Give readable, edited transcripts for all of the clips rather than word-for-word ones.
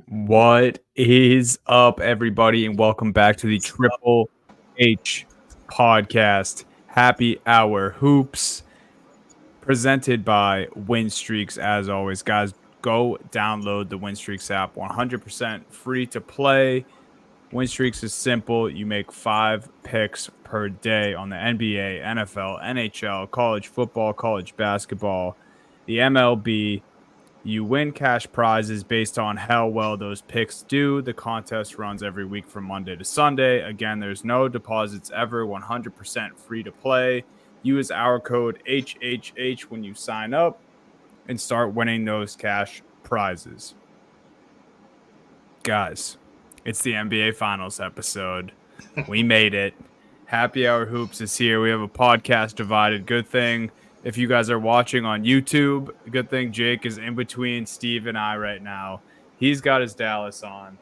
What is up, everybody, and welcome back to the Triple H podcast. Happy Hour Hoops, presented by WinStreakz. As always, guys, go download the WinStreakz app. 100% free to play. WinStreakz is simple. You make 5 picks per day on the NBA, NFL, NHL, college football, college basketball, the MLB. You win cash prizes based on how well those picks do. The contest runs every week from Monday to Sunday. Again, there's no deposits ever, 100% free to play. Use our code HHH when you sign up and start winning those cash prizes. Guys, it's the NBA Finals episode. We made it. Happy Hour Hoops is here. We have a podcast divided. Good thing. If you guys are watching on YouTube, good thing Jake is in between Steve and I right now. He's got his Dallas on.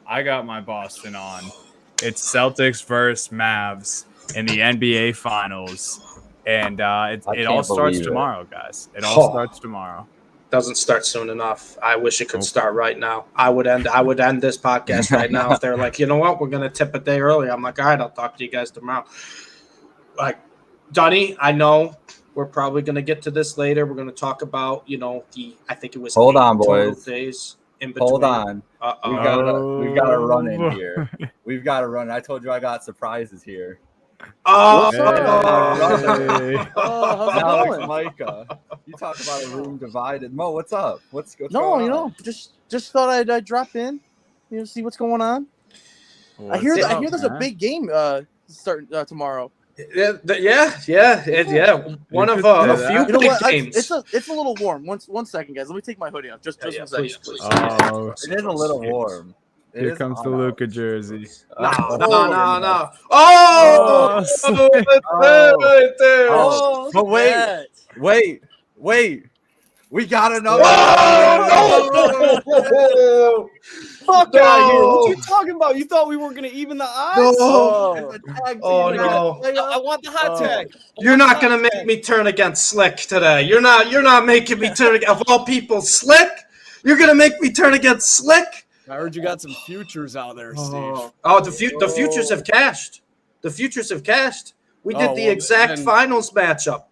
I got my Boston on. It's Celtics versus Mavs in the NBA Finals. And it all starts tomorrow, guys. It all starts tomorrow. Doesn't start soon enough. I wish it could start right now. I would end this podcast right now if they're like, you know what, we're gonna tip a day early. I'm like, all right, I'll talk to you guys tomorrow. Like, Donnie, I know we're probably gonna get to this later. We're gonna talk about, I think it was hold on, boys. Days in between. Hold on. We've got to run in here. We've got to run. I told you I got surprises here. Oh, hey. Alex, Micah. You talk about a room divided. Mo, what's up? What's going on? Just thought I'd drop in, see what's going on. I hear there's a big game starting tomorrow. Yeah. One of a few big games. It's a little warm. One second, guys. Let me take my hoodie off. Just 1 second. Please. Oh, it is a little warm. Here comes the Luka jersey. No. But wait. We got another. Fuck out of here. What you talking about? You thought we weren't going to even the odds? No. I want the hot tag. You're not going to make me turn against Slick today. You're not making me turn against, of all people, Slick? You're going to make me turn against Slick? I heard you got some futures out there, Steve. The futures have cashed. The futures have cashed. We did the exact finals matchup.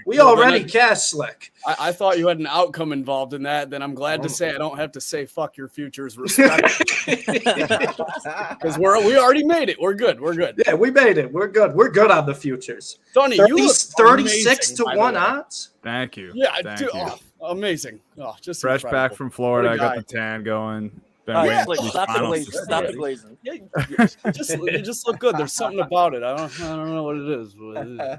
We already cashed Slick. I thought you had an outcome involved in that. Then I'm glad to say I don't have to say fuck your futures respectively. Because we already made it. We're good. Yeah, we made it. We're good. We're good on the futures. Donnie, 36 to 1 odds. Thank you. Yeah, Thank dude, you. Just fresh incredible. back from Florida. I got the tan going. Stop the glazing. Yeah, you just look good. There's something about it. I don't know what it is.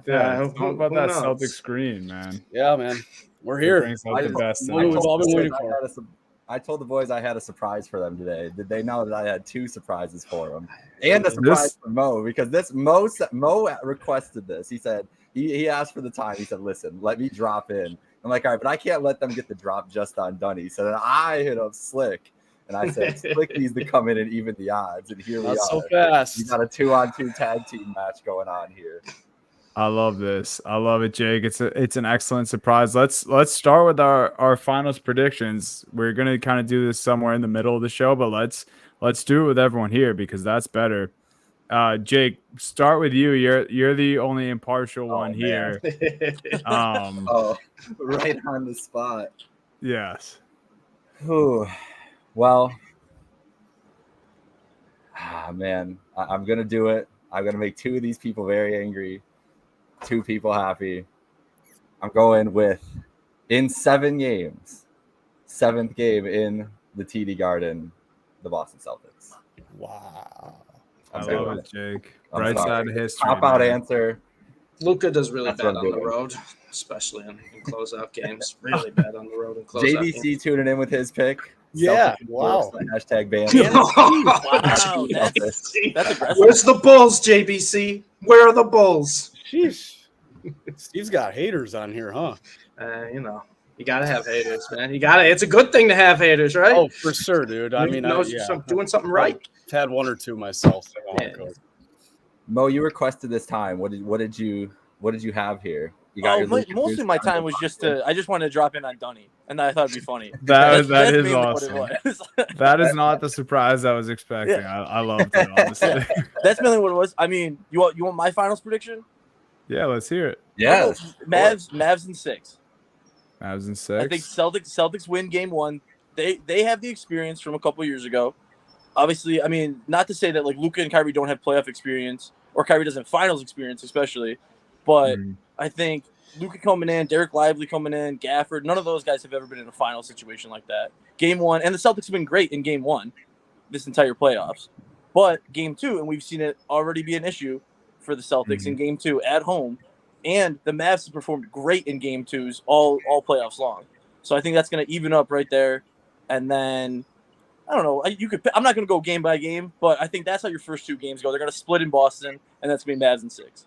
Yeah, it's all about that Celtic screen, man. Yeah, man. We're here. We've all been waiting for. I told the boys I had a surprise for them today. Did they know that I had 2 surprises for them? And a surprise for Mo, because Mo requested this. He said he asked for the time. He said, "Listen, let me drop in." I'm like, "All right, but I can't let them get the drop just on Dunny." So then I hit up Slick. And I said, Slick needs to come in and even the odds. And here we are. So fast. We got a 2-on-2 tag team match going on here. I love this. I love it, Jake. It's an excellent surprise. Let's start with our finals predictions. We're gonna kind of do this somewhere in the middle of the show, but let's do it with everyone here because that's better. Jake, start with you. You're the only impartial one here. Right on the spot. Yes. Whew. Well, man, I'm going to do it. I'm going to make 2 of these people very angry, 2 people happy. I'm going with, in 7 games, 7th game in the TD Garden, the Boston Celtics. Wow. I love it, Jake. I'm right sorry. side of history. Cop-out answer. Luka does really bad on the road, especially in closeout games. Really bad on the road in closeout games. JBC tuning in with his pick. Yeah, wow. Hashtag ban. Wow, that's aggressive. Where's the Bulls, JBC? Where are the Bulls? Sheesh. Steve's got haters on here, huh? You gotta have haters, man. It's a good thing to have haters, right? Oh, for sure, dude. I mean, doing something right. I've had 1 or 2 myself. Mo, you requested this time. What did you have here? You got your Luka Most of my time was I just wanted to drop in on Dunny, and I thought it'd be funny. That is mainly awesome. what it was. That is not the surprise I was expecting. Yeah. I loved it, honestly. Yeah. That's mainly what it was. I mean, you want my finals prediction? Yeah, let's hear it. Yeah. Mavs in 6. Mavs in 6. I think Celtics win game 1. They have the experience from a couple years ago. Obviously, I mean, not to say that like Luka and Kyrie don't have playoff experience or Kyrie doesn't have finals experience, especially, but I think Luka coming in, Derek Lively coming in, Gafford, none of those guys have ever been in a final situation like that. Game 1, and the Celtics have been great in game 1 this entire playoffs. But game 2, and we've seen it already be an issue for the Celtics in game 2 at home, and the Mavs have performed great in game 2s all playoffs long. So I think that's going to even up right there. And then I don't know. I'm not going to go game by game, but I think that's how your first 2 games go. They're going to split in Boston, and that's going to be Mavs in 6.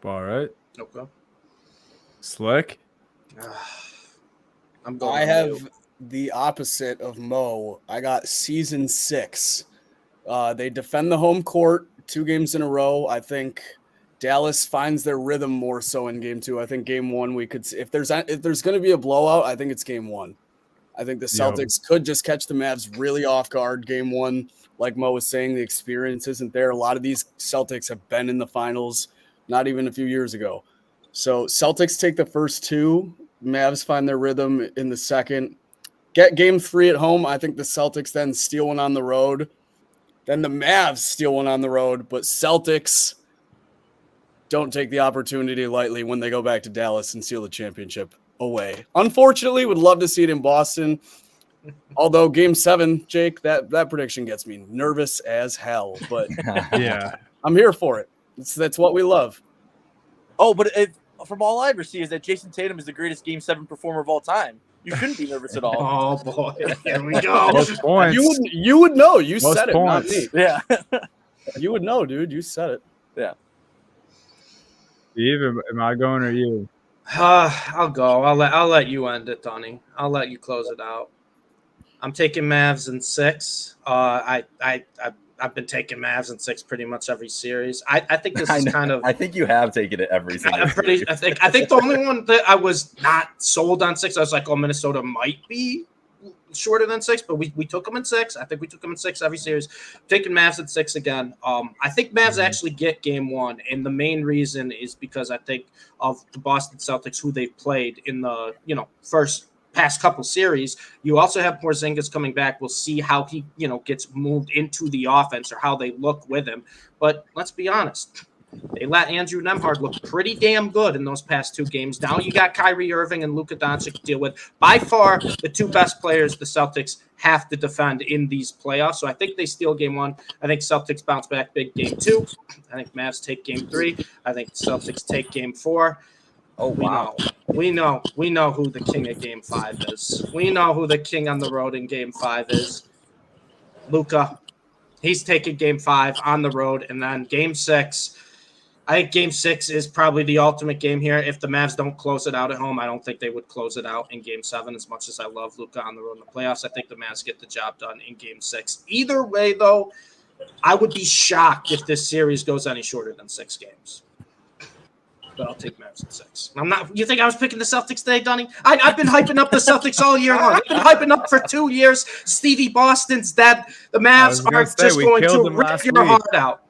All right. Okay. Slick. I have the opposite of Mo. I got season 6. They defend the home court 2 games in a row. I think Dallas finds their rhythm more so in game 2. I think game 1 we could see if there's going to be a blowout, I think it's game 1. I think the Celtics could just catch the Mavs really off guard game 1. Like Mo was saying, the experience isn't there. A lot of these Celtics have been in the finals not even a few years ago. So Celtics take the first 2. Mavs find their rhythm in the second. Get game 3 at home. I think the Celtics then steal one on the road. Then the Mavs steal one on the road. But Celtics don't take the opportunity lightly when they go back to Dallas and steal the championship away. Unfortunately, would love to see it in Boston. Although game 7, Jake, that prediction gets me nervous as hell. But yeah, I'm here for it. That's what we love. Oh, but from all I ever see is that Jason Tatum is the greatest game 7 performer of all time. You shouldn't be nervous at all. Oh boy, here we go. Most points. You would know. You Most said points. it, not me. Yeah. You would know, dude. You said it. Yeah. Steve, am I going or you? I'll go. I'll let you end it, Donnie. I'll let you close it out. I'm taking Mavs in 6. I've been taking Mavs in 6 pretty much every series. I think this is kind of. I think you have taken it every single. I think the only one that I was not sold on 6. I was like, oh, Minnesota might be shorter than 6, but we took them in 6. I think we took them in 6 every series. Taking Mavs at 6 again. I think Mavs actually get game 1, and the main reason is because I think of the Boston Celtics, who they've played in the first past couple series. You also have Porzingis coming back. We'll see how he gets moved into the offense or how they look with him. But let's be honest. They let Andrew Nembhard look pretty damn good in those past 2 games. Now you got Kyrie Irving and Luka Doncic to deal with. By far, the 2 best players the Celtics have to defend in these playoffs. So I think they steal game 1. I think Celtics bounce back big game 2. I think Mavs take game 3. I think Celtics take game 4. Oh, wow. We know who the king of game 5 is. We know who the king on the road in game 5 is. Luka. He's taking game 5 on the road. And then game 6. I think game 6 is probably the ultimate game here. If the Mavs don't close it out at home, I don't think they would close it out in game 7. As much as I love Luka on the road in the playoffs, I think the Mavs get the job done in game 6. Either way, though, I would be shocked if this series goes any shorter than 6 games. But I'll take Mavs at 6. I'm not. You think I was picking the Celtics today, Donnie? I've been hyping up the Celtics all year long. I've been hyping up for 2 years. Stevie Boston's dead. The Mavs are just going to rip your heart out.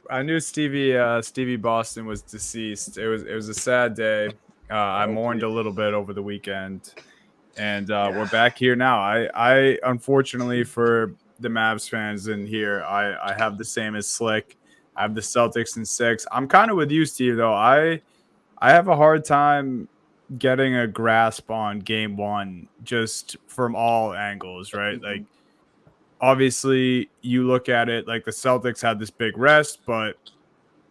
I knew Stevie Boston was deceased. It was a sad day. I mourned a little bit over the weekend, and we're back here now. I unfortunately for the Mavs fans in here, I have the same as Slick. I have the Celtics in 6. I'm kind of with you, Steve, though. I have a hard time getting a grasp on game 1 just from all angles, right? Mm-hmm. Like, obviously, you look at it like the Celtics had this big rest, but,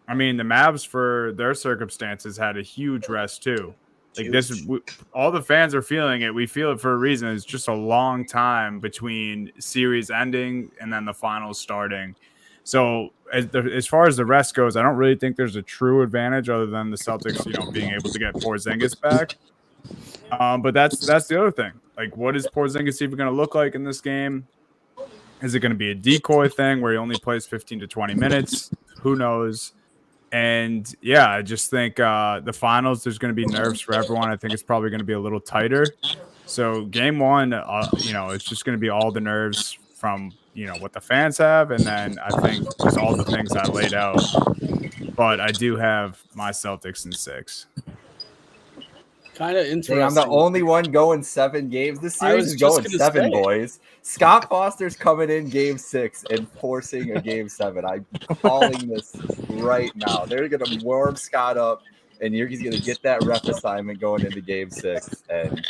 I mean, the Mavs, for their circumstances, had a huge rest, too. Like, all the fans are feeling it. We feel it for a reason. It's just a long time between series ending and then the finals starting. So as far as the rest goes, I don't really think there's a true advantage other than the Celtics, being able to get Porzingis back. But that's the other thing. Like, what is Porzingis even going to look like in this game? Is it going to be a decoy thing where he only plays 15 to 20 minutes? Who knows? And yeah, I just think the finals, there's going to be nerves for everyone. I think it's probably going to be a little tighter. So game one, it's just going to be all the nerves from, what the fans have. And then I think just all the things I laid out. But I do have my Celtics in 6. Kind of interesting. I'm the only one going 7 games. This series is going 7, boys. Scott Foster's coming in game 6 and forcing a game 7. I'm calling this right now. They're going to warm Scott up, and he's going to get that ref assignment going into game 6. And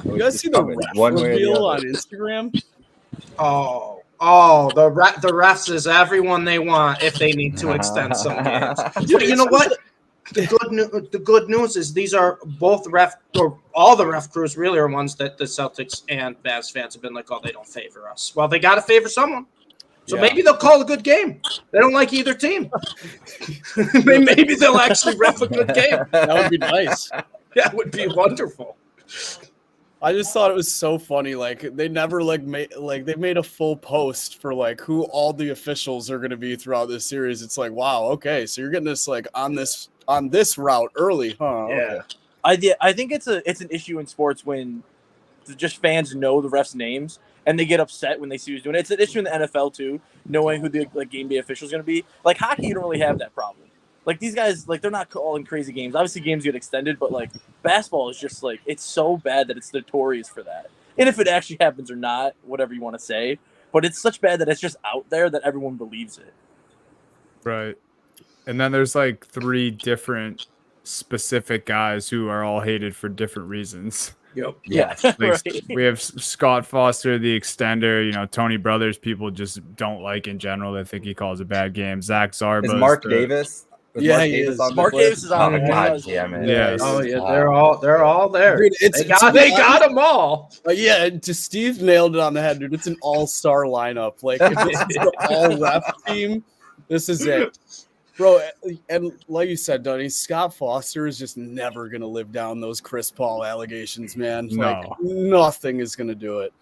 you guys see the ref reveal on Instagram? Oh, the refs is everyone they want if they need to extend some games. Dude, you know what? The good news is these are both all the ref crews really are ones that the Celtics and Mavs fans have been like, oh, they don't favor us. Well, they got to favor someone. So maybe they'll call a good game. They don't like either team. Maybe they'll actually ref a good game. That would be nice. That would be wonderful. I just thought it was so funny. Like they never they made a full post for like who all the officials are going to be throughout this series. It's like, wow, okay, so you're getting this like on this route early, huh? Yeah. Okay. I think it's an issue in sports when just fans know the refs' names and they get upset when they see who's doing it. It's an issue in the NFL too, knowing who the game day official is going to be. Like hockey, you don't really have that problem. Like these guys, like they're not calling crazy games. Obviously, games get extended, but like basketball is just like it's so bad that it's notorious for that. And if it actually happens or not, whatever you want to say, but it's such bad that it's just out there that everyone believes it. Right. And then there's like 3 different specific guys who are all hated for different reasons. Yep. Yeah. Like, Right. We have Scott Foster, the extender. Tony Brothers, people just don't like in general. They think he calls a bad game. Zach Zarba. Is Mark Davis? Yeah, he is. Mark Davis is on Oh, there. God damn it. Yes. Oh yeah, they're all there. Dude, they got them all. Yeah, just Steve nailed it on the head, dude. It's an all-star lineup. Like if this is the all-ref team, this is it. Bro, and like you said, Donnie, Scott Foster is just never going to live down those Chris Paul allegations, man. No. Like, nothing is going to do it.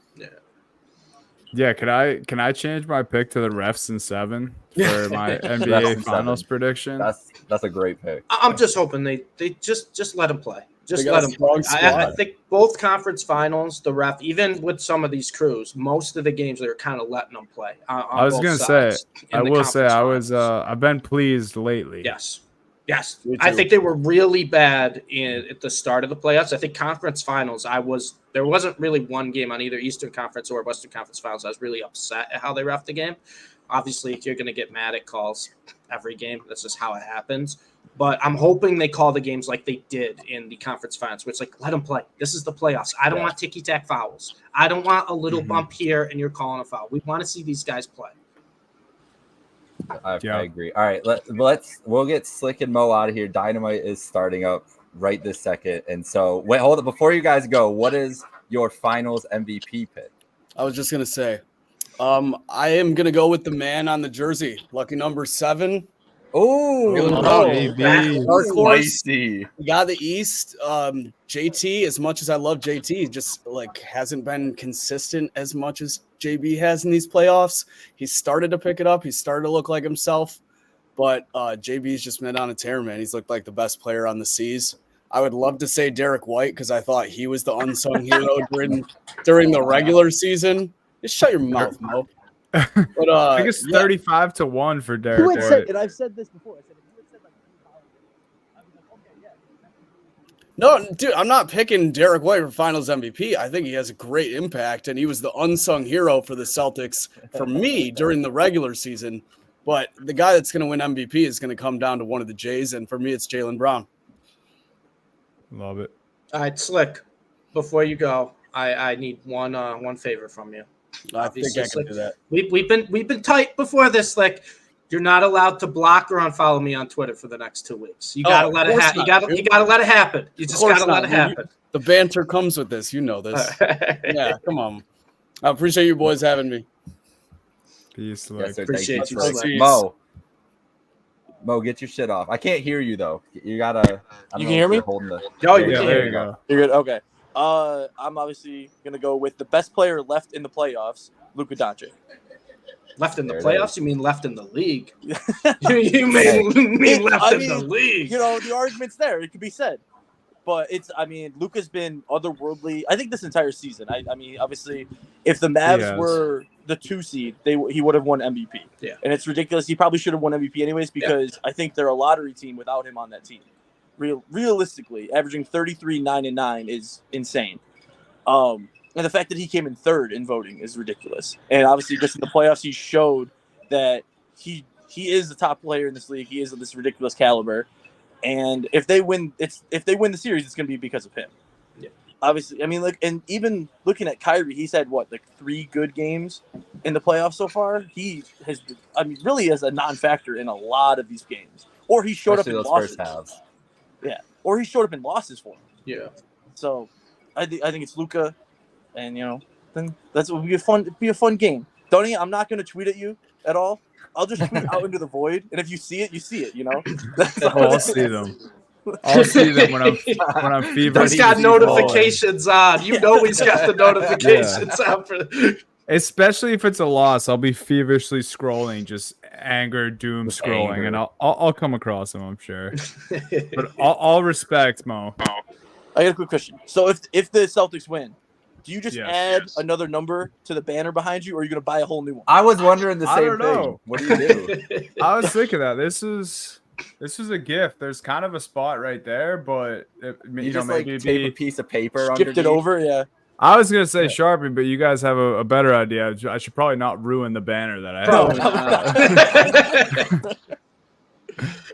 Yeah, can I change my pick to the refs in 7 for my Refs NBA in Finals 7. prediction? That's a great pick. I'm just hoping they just let him play. Just They got let a him strong play. I squad. think both conference finals, the ref, even with some of these crews, most of the games they're kind of letting them play. I was gonna say, I've been pleased lately. Yes. Me I too. think they were really bad at the start of the playoffs. I think conference finals, there wasn't really one game on either Eastern Conference or Western Conference finals. I was really upset at how they ref the game. Obviously, you're going to get mad at calls every game. That's just how it happens. But I'm hoping they call the games like they did in the conference finals, where it's like, let them play. This is the playoffs. I don't want ticky-tack fouls. I don't want a little bump here and you're calling a foul. We want to see these guys play. I agree. All right, we'll get Slick and Mo out of here. Dynamite is starting up right this second, and so wait, hold it before you guys go. What is your Finals MVP pick? I was just going to say, I am going to go with the man on the jersey, lucky number 7. Oh, baby. Dark horse. spicy. We got the East. JT, as much as I love JT, just like hasn't been consistent as much as JB has in these playoffs. He's started to pick it up. He's started to look like himself. But JB's just been on a tear, man. He's looked like the best player on the Seas. I would love to say Derek White because I thought he was the unsung hero during the regular season. Just shut your mouth, Mo. But I think it's 35-1 for Derek White. And I've said this before. I said if you had said like I was like, okay, yeah. No, dude, I'm not picking Derek White for Finals MVP. I think he has a great impact, and he was the unsung hero for the Celtics for me during the regular season. But the guy that's going to win MVP is going to come down to one of the Jays, and for me, it's Jaylen Brown. Love it. All right, Slick, before you go, I need one favor from you. I think I can do that. We've been tight before this, Slick. You're not allowed to block or unfollow me on Twitter for the next 2 weeks. You gotta let it happen. You gotta let it happen. You just gotta let it happen. The banter comes with this. You know this. Yeah, come on. I appreciate you boys having me. Peace. Yes, sir. Appreciate Thank you, Slick. Slick. Mo, get your shit off. I can't hear you though. You gotta. You can hear me? Oh, Yeah, you can there hear you go. You're good. Okay. I'm obviously gonna go with the best player left in the playoffs, Luka Doncic. Left in the There it playoffs? is. You mean left in the league? you mean left in the league? You know, the argument's there. It could be said. But Luka's been otherworldly. I think this entire season. I mean, obviously, if the Mavs were the 2 seed, he would have won MVP. Yeah. And it's ridiculous. He probably should have won MVP anyways because I think they're a lottery team without him on that team. Realistically, averaging 33, 9, and 9 is insane. And the fact that he came in 3rd in voting is ridiculous. And obviously, just in the playoffs, he showed that he is the top player in this league. He is of this ridiculous caliber. And if they win the series, it's going to be because of him. Yeah. Obviously, I mean, and even looking at Kyrie, he's had 3 good games in the playoffs so far. He has, really as a non-factor in a lot of these games, or he showed up in losses. First halves. Yeah, or he showed up in losses for him. Yeah. So, I think it's Luka, and then that's what would be a fun game. Donnie, I'm not going to tweet at you at all. I'll just tweet out into the void, and if you see it, you see it. I'll see them. I'll see them when I'm feverish. He's got notifications on. You know he's got the notifications on for. Especially if it's a loss, I'll be feverishly scrolling, just anger, doom scrolling, and I'll come across them, I'm sure. But all respect, Mo. I got a quick question. So if the Celtics win, do you just add another number to the banner behind you, or are you going to buy a whole new one? I was wondering the same don't know. thing. What do you do? I was thinking that this is a gift. There's kind of a spot right there, but You just maybe tape a piece of paper skipped underneath. it over, yeah. I was gonna say Sharpie, but you guys have a better idea. I should probably not ruin the banner that I have.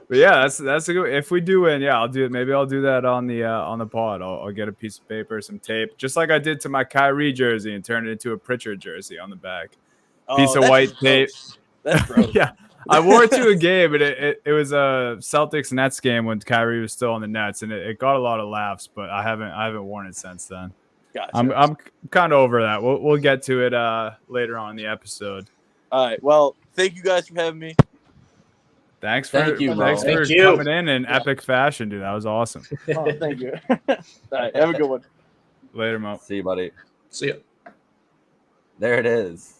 But yeah, that's a good. If we do win, I'll do it. Maybe I'll do that on the pod. I'll get a piece of paper, some tape, just like I did to my Kyrie jersey, and turn it into a Pritchard jersey on the back. Piece of white tape. That's gross. Yeah, I wore it to a game, and it was a Celtics Nets game when Kyrie was still on the Nets, and it got a lot of laughs. But I haven't worn it since then. Gotcha. I'm kind of over that. We'll get to it later on in the episode. All right. Well, thank you guys for having me. Thanks for Thank you. coming in epic fashion, dude. That was awesome. Oh, thank you. All right. Have a good one. Later, Mo. See you, buddy. See ya. There it is.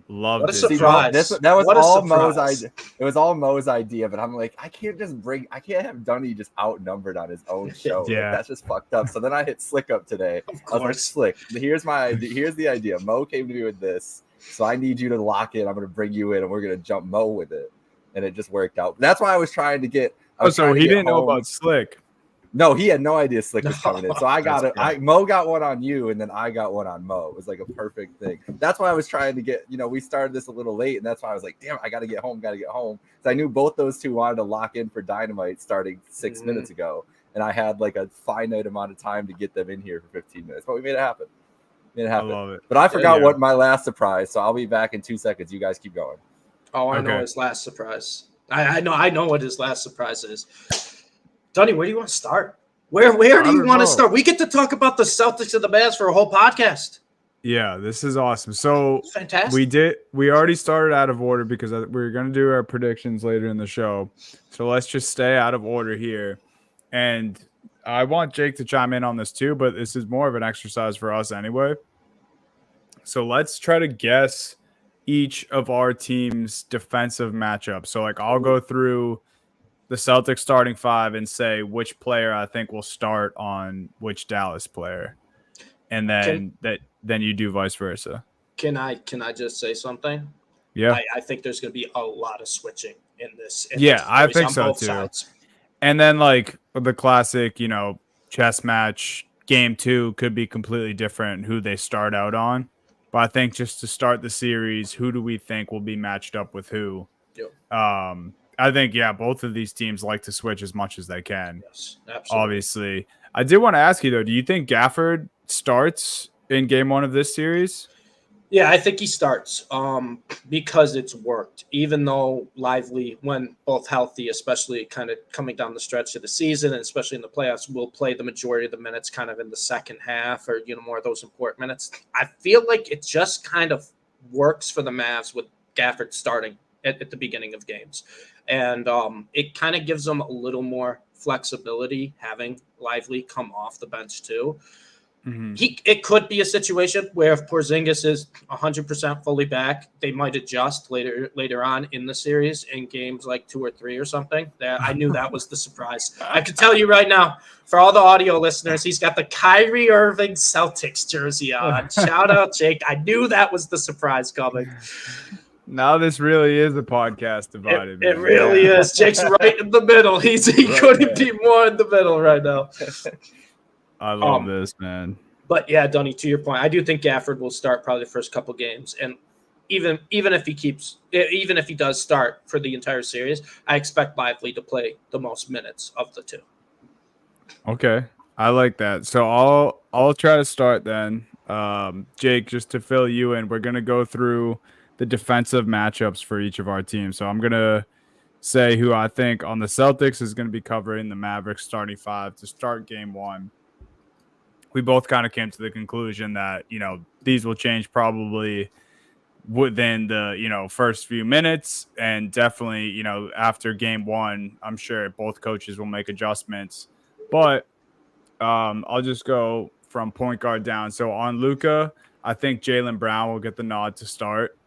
Loved What a it. surprise. That was What a all surprise. Mo's idea. It was all Mo's idea, but I'm like, I can't have Dunny just outnumbered on his own show. Yeah. Like, that's just fucked up. So then I hit Slick up today. Of I was like, course. Slick, here's the idea. Mo came to me with this, so I need you to lock in. I'm going to bring you in, and we're going to jump Mo with it. And it just worked out. That's why I was trying to get. So he didn't know about Slick. No, he had no idea Slick was coming in. So I got it. That's Mo got one on you, and then I got one on Mo. It was like a perfect thing. That's why I was trying to get. We started this a little late, and that's why I was like, "Damn, I got to get home. Because I knew both those two wanted to lock in for Dynamite starting 6 minutes ago, and I had like a finite amount of time to get them in here for 15 minutes. But we made it happen. I love it. But I forgot what my last surprise. So I'll be back in 2 seconds. You guys keep going. Oh, I know his last surprise. I know what his last surprise is. Donnie, where do you want to start? Where do you want to start? We get to talk about the Celtics and the Mavs for a whole podcast. Yeah, this is awesome. So It's fantastic. we already started out of order because we're going to do our predictions later in the show. So let's just stay out of order here. And I want Jake to chime in on this too, but this is more of an exercise for us anyway. So let's try to guess each of our team's defensive matchups. So I'll go through the Celtics starting 5 and say which player I think will start on which Dallas player. And then then you do vice versa. Can I just say something? Yeah. I think there's going to be a lot of switching in this. I think on so both too. sides. And then the classic, chess match, game 2 could be completely different who they start out on. But I think just to start the series, who do we think will be matched up with who? Yep. I think, both of these teams like to switch as much as they can. Yes, absolutely. Obviously. I did want to ask you, though, do you think Gafford starts in game 1 of this series? Yeah, I think he starts because it's worked. Even though Lively, when both healthy, especially kind of coming down the stretch of the season, and especially in the playoffs, will play the majority of the minutes kind of in the second half or, more of those important minutes. I feel like it just kind of works for the Mavs with Gafford starting at the beginning of games. And it kind of gives them a little more flexibility having Lively come off the bench too. It could be a situation where if Porzingis is 100% fully back, they might adjust later on in the series in games like 2 or 3 or something. I knew that was the surprise. I could tell you right now, for all the audio listeners, he's got the Kyrie Irving Celtics jersey on. Shout out, Jake. I knew that was the surprise coming. Now this really is a podcast divided. It really is. Jake's right in the middle. He couldn't be more in the middle right now. I love this, man. But yeah, Dunny, to your point, I do think Gafford will start probably the first couple games, and even if he does start for the entire series, I expect Lively to play the most minutes of the two. Okay, I like that. So I'll try to start then. Jake, just to fill you in, we're gonna go through the defensive matchups for each of our teams. So I'm gonna say who I think on the Celtics is gonna be covering the Mavericks starting 5 to start game 1. We both kind of came to the conclusion that, these will change probably within the, first few minutes. And definitely, after game 1, I'm sure both coaches will make adjustments. But I'll just go from point guard down. So on Luka, I think Jaylen Brown will get the nod to start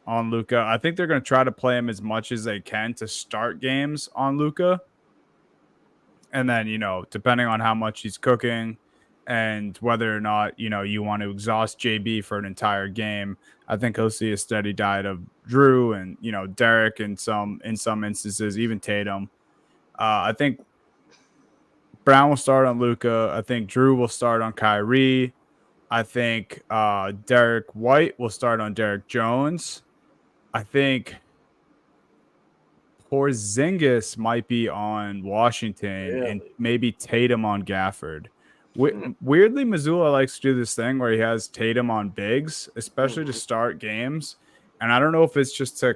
on Luka. I think they're going to try to play him as much as they can to start games on Luka. And then, depending on how much he's cooking, and whether or not, you want to exhaust JB for an entire game, I think he'll see a steady diet of Drew and, Derek in some instances, even Tatum. I think Brown will start on Luka. I think Drew will start on Kyrie. I think Derek White will start on Derek Jones. I think Porzingis might be on Washington and maybe Tatum on Gafford. Weirdly, Missoula likes to do this thing where he has Tatum on bigs, especially to start games. And I don't know if it's just to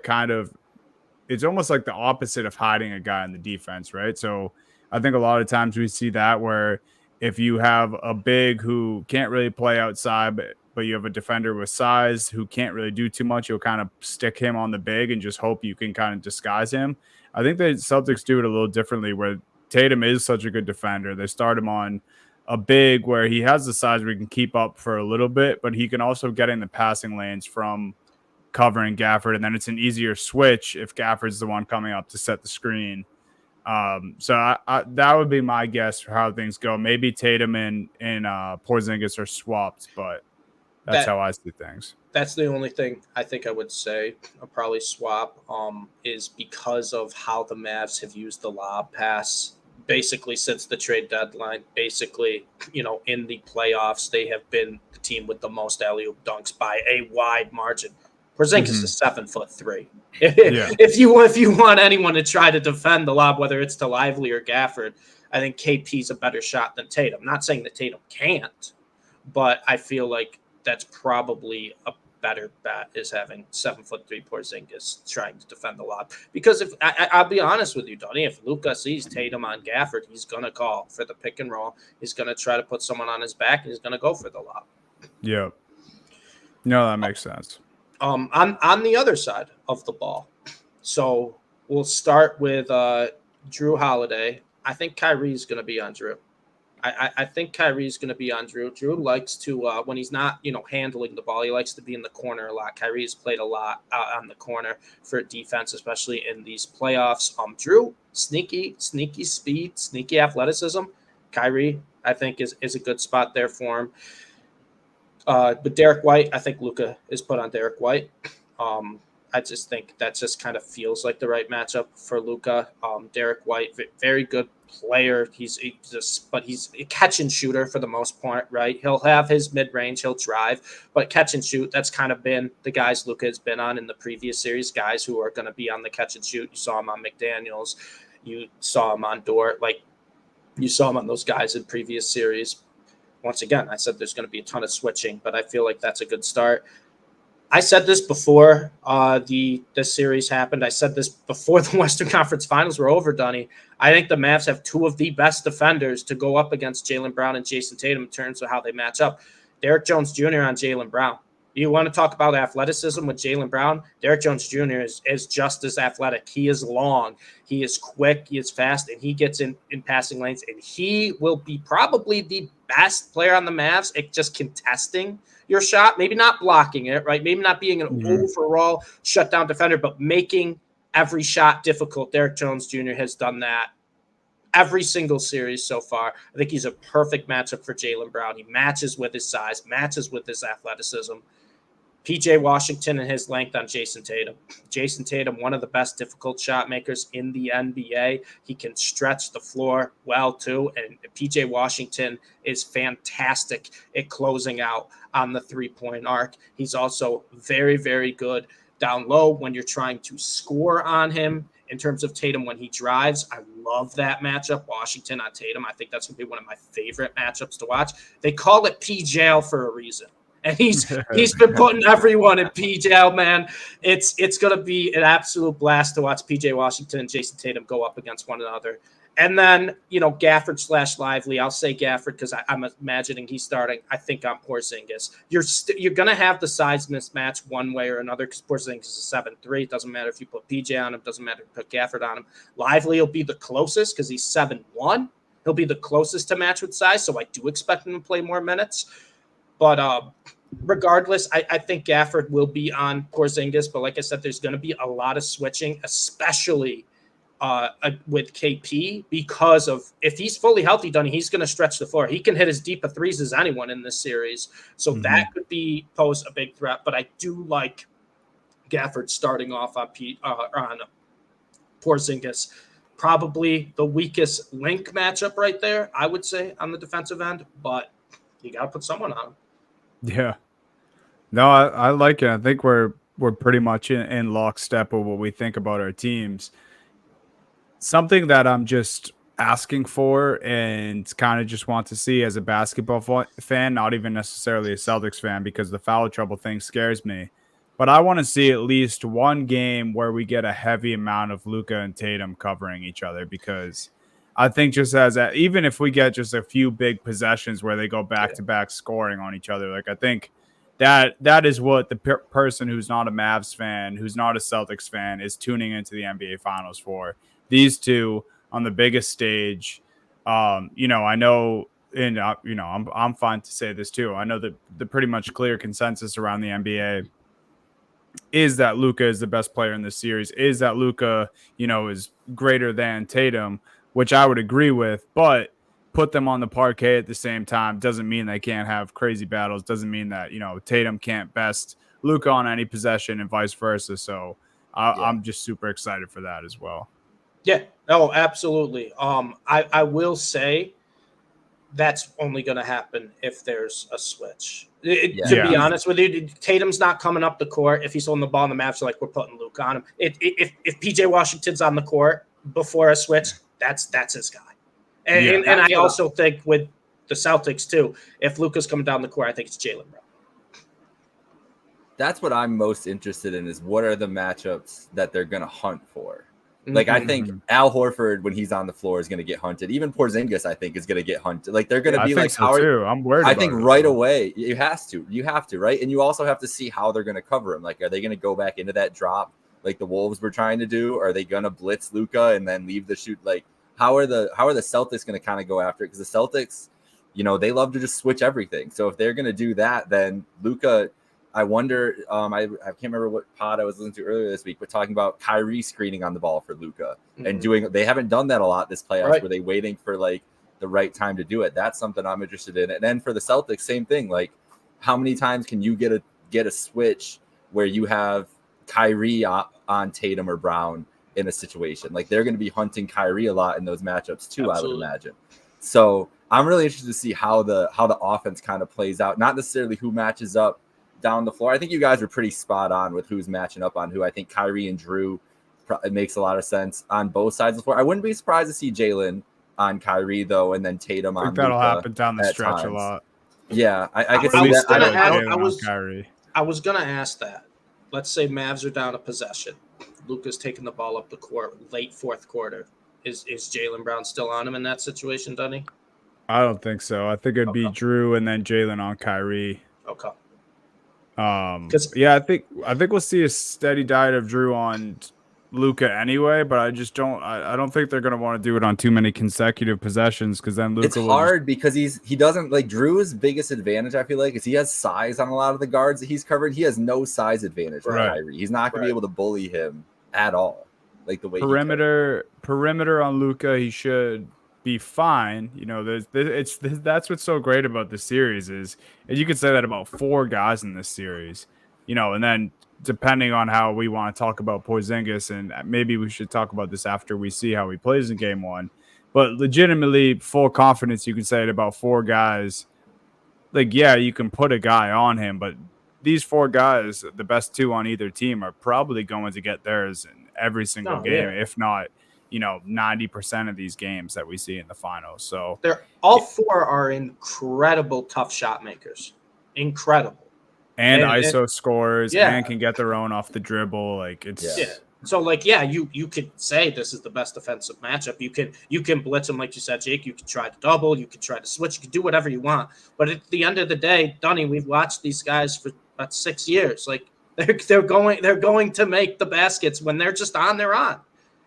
it's almost like the opposite of hiding a guy in the defense, right? So I think a lot of times we see that where if you have a big who can't really play outside, but you have a defender with size who can't really do too much, you'll kind of stick him on the big and just hope you can kind of disguise him. I think the Celtics do it a little differently where Tatum is such a good defender. They start him on a big where he has the size where he can keep up for a little bit, but he can also get in the passing lanes from covering Gafford, and then it's an easier switch if Gafford's the one coming up to set the screen. So I that would be my guess for how things go. Maybe Tatum and Porzingis are swapped, but that's how I see things. That's the only thing I think I would say I'll probably swap is because of how the Mavs have used the lob pass basically since the trade deadline. Basically, in the playoffs, they have been the team with the most alley-oop dunks by a wide margin. Porzingis is 7'3". If you want anyone to try to defend the lob, whether it's to Lively or Gafford, I think KP's a better shot than Tatum. Not saying that Tatum can't, but I feel like that's probably a better bet is having 7'3" Porzingis trying to defend the lob. Because if I'll be honest with you, Donnie, if Luka sees Tatum on Gafford, he's gonna call for the pick and roll. He's gonna try to put someone on his back, and he's gonna go for the lob. Yeah. No, that makes sense. On the other side of the ball, so we'll start with Drew Holiday. I think Kyrie's gonna be on Drew. I think Kyrie's going to be on Drew. Drew likes to, when he's not, handling the ball, he likes to be in the corner a lot. Kyrie's played a lot on the corner for defense, especially in these playoffs. Drew, sneaky speed, sneaky athleticism. Kyrie, I think, is a good spot there for him. But Derek White, I think Luka is put on Derek White. I just think that just kind of feels like the right matchup for Luka. Derek White, very good player. He's a catch and shooter for the most part, right? He'll have his mid-range, he'll drive, but catch and shoot, that's kind of been the guys Luka has been on in the previous series, guys who are going to be on the catch and shoot. You saw him on McDaniels. You saw him on Dort. You saw him on those guys in previous series. Once again, I said there's going to be a ton of switching, but I feel like that's a good start. I said this before the series happened. I said this before the Western Conference Finals were over, Dunny. I think the Mavs have two of the best defenders to go up against Jaylen Brown and Jason Tatum in terms of how they match up. Derek Jones Jr. on Jaylen Brown. You want to talk about athleticism with Jaylen Brown? Derrick Jones Jr. is just as athletic. He is long, he is quick, he is fast, and he gets in passing lanes. And he will be probably the best player on the Mavs at just contesting your shot, maybe not blocking it, right? Maybe not being an overall shutdown defender, but making every shot difficult. Derrick Jones Jr. has done that every single series so far. I think he's a perfect matchup for Jaylen Brown. He matches with his size, matches with his athleticism. PJ Washington and his length on Jason Tatum. Jason Tatum, one of the best difficult shot makers in the NBA. He can stretch the floor well, too. And PJ Washington is fantastic at closing out on the three-point arc. He's also very, very good down low when you're trying to score on him. In terms of Tatum when he drives, I love that matchup, Washington on Tatum. I think that's going to be one of my favorite matchups to watch. They call it P-Jail for a reason. And he's been putting everyone in P-Jail, man. It's going to be an absolute blast to watch PJ Washington and Jason Tatum go up against one another. And then, Gafford / Lively. I'll say Gafford because I'm imagining he's starting. I think on Porzingis. You're going to have the size mismatch one way or another because Porzingis is a 7'3". It doesn't matter if you put PJ on him. It doesn't matter if you put Gafford on him. Lively will be the closest because he's 7'1". He'll be the closest to match with size, so I do expect him to play more minutes. But regardless, I think Gafford will be on Porzingis. But like I said, there's going to be a lot of switching, especially with KP, because of if he's fully healthy, Dunny, he's going to stretch the floor. He can hit as deep a threes as anyone in this series. So that could pose a big threat. But I do like Gafford starting off on Porzingis. Probably the weakest link matchup right there, I would say, on the defensive end. But you got to put someone on him. Yeah. No, I like it. I think we're pretty much in lockstep with what we think about our teams. Something that I'm just asking for and kind of just want to see as a basketball fan, not even necessarily a Celtics fan, because the foul trouble thing scares me. But I want to see at least one game where we get a heavy amount of Luka and Tatum covering each other, because I think just even if we get just a few big possessions where they go back-to-back scoring on each other, like I think that is what the person who's not a Mavs fan, who's not a Celtics fan, is tuning into the NBA Finals for. These two on the biggest stage. I know, and I'm fine to say this too. I know that the pretty much clear consensus around the NBA is that Luka is the best player in this series. Is that Luka, is greater than Tatum, which I would agree with, but put them on the parquet at the same time doesn't mean they can't have crazy battles. Doesn't mean that, Tatum can't best Luka on any possession and vice versa. So I'm just super excited for that as well. Yeah, no, absolutely. I will say that's only going to happen if there's a switch. To be honest with you, Tatum's not coming up the court. If he's holding the ball in the match, we're putting Luke on him. If PJ Washington's on the court before a switch, that's his guy. And I also think with the Celtics too, if Luka's coming down the court, I think it's Jaylen Brown. That's what I'm most interested in, is what are the matchups that they're going to hunt for. Like, I think Al Horford, when he's on the floor, is going to get hunted. Even Porzingis, I think, is going to get hunted. Like, they're going to be like, so too. I'm worried. I think right away, you have to, right? And you also have to see how they're going to cover him. Like, are they going to go back into that drop like the Wolves were trying to do? Or are they going to blitz Luka and then leave the shoot? Like, how are the Celtics going to kind of go after it? Because the Celtics, they love to just switch everything. So if they're going to do that, then Luka. I wonder, I can't remember what pod I was listening to earlier this week, but talking about Kyrie screening on the ball for Luka and they haven't done that a lot this playoffs. Right. Were they waiting for like the right time to do it? That's something I'm interested in. And then for the Celtics, same thing. Like, how many times can you get a switch where you have Kyrie on Tatum or Brown in a situation? Like, they're going to be hunting Kyrie a lot in those matchups too. Absolutely. I would imagine. So I'm really interested to see how the offense kind of plays out. Not necessarily who matches up down the floor. I think you guys are pretty spot on with who's matching up on who. I think Kyrie and Drew, it makes a lot of sense on both sides of the floor. I wouldn't be surprised to see Jaylen on Kyrie though, and then Tatum on. I think that'll happen down the stretch a lot. Yeah, I could see that. I was gonna ask that. Let's say Mavs are down a possession. Luka's taking the ball up the court late fourth quarter. Is Jaylen Brown still on him in that situation, Dunny? I don't think so. I think it'd be Drew and then Jaylen on Kyrie. Okay. Yeah, I think we'll see a steady diet of Drew on Luca anyway, but I just don't. I don't think they're gonna want to do it on too many consecutive possessions because then Luca It's hard because he doesn't like Drew's biggest advantage. I feel like is he has size on a lot of the guards that he's covered. He has no size advantage with Kyrie. He's not gonna be able to bully him at all, like the way perimeter on Luca. He should be fine. You know, that's what's so great about this series is, and you could say that about 4 guys in this series. You know, and then depending on how we want to talk about Porzingis, and maybe we should talk about this after we see how he plays in game 1. But legitimately, full confidence, you can say it about 4 guys. Like, yeah, you can put a guy on him, but these 4 guys, the best 2 on either team, are probably going to get theirs in every single game, if not, 90% of these games that we see in the finals. So all 4 are incredible tough shot makers. Incredible. And ISO scores and can get their own off the dribble. Like it's So you could say this is the best defensive matchup. You can blitz them like you said, Jake. You can try to double, you can try to switch, you can do whatever you want. But at the end of the day, Dunny, we've watched these guys for about 6 years. Like they're going to make the baskets when they're just on, they're on.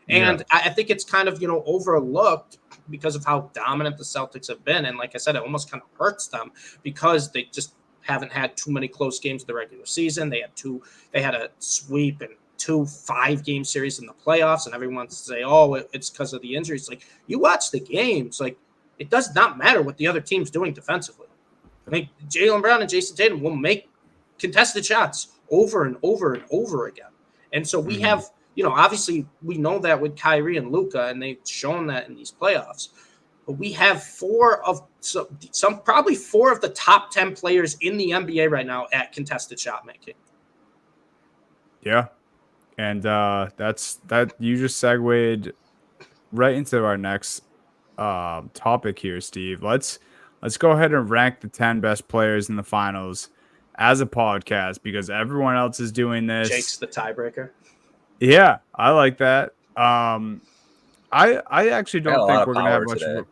And I think it's kind of overlooked because of how dominant the Celtics have been. And like I said, it almost kind of hurts them because they just haven't had too many close games in the regular season. They had a sweep and 2 5-game series in the playoffs, and everyone's say, "Oh, it's because of the injuries." Like you watch the games, like it does not matter what the other team's doing defensively. I mean, Jaylen Brown and Jason Tatum will make contested shots over and over and over again, and so we have, obviously we know that with Kyrie and Luka, and they've shown that in these playoffs. But we have probably 4 of the top 10 players in the NBA right now at contested shot making. Yeah. And that you just segued right into our next topic here, Steve. Let's go ahead and rank the 10 best players in the finals as a podcast because everyone else is doing this. Jake's the tiebreaker. Yeah, I like that. I actually don't think we're gonna have much of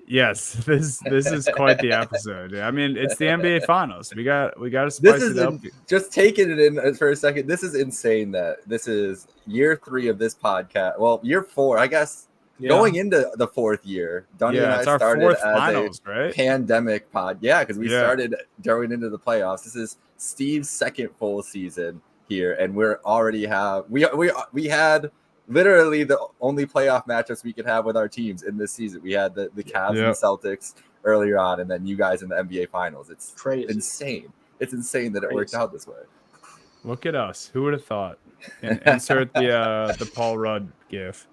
yes, this is quite the episode. I mean, it's the NBA Finals. We got to spice it up. Just taking it in for a second. This is insane that this is year 3 of this podcast. Well, year 4, I guess. Yeah. Going into the 4th year, Dunny and I started as finals, a pandemic pod. Yeah, because we started going into the playoffs. This is Steve's 2nd full season here, and we're already we had literally the only playoff matchups we could have with our teams in this season. We had the Cavs and the Celtics earlier on, and then you guys in the NBA Finals. It's crazy. Insane. It's insane that it worked out this way. Look at us. Who would have thought? Insert the Paul Rudd gif.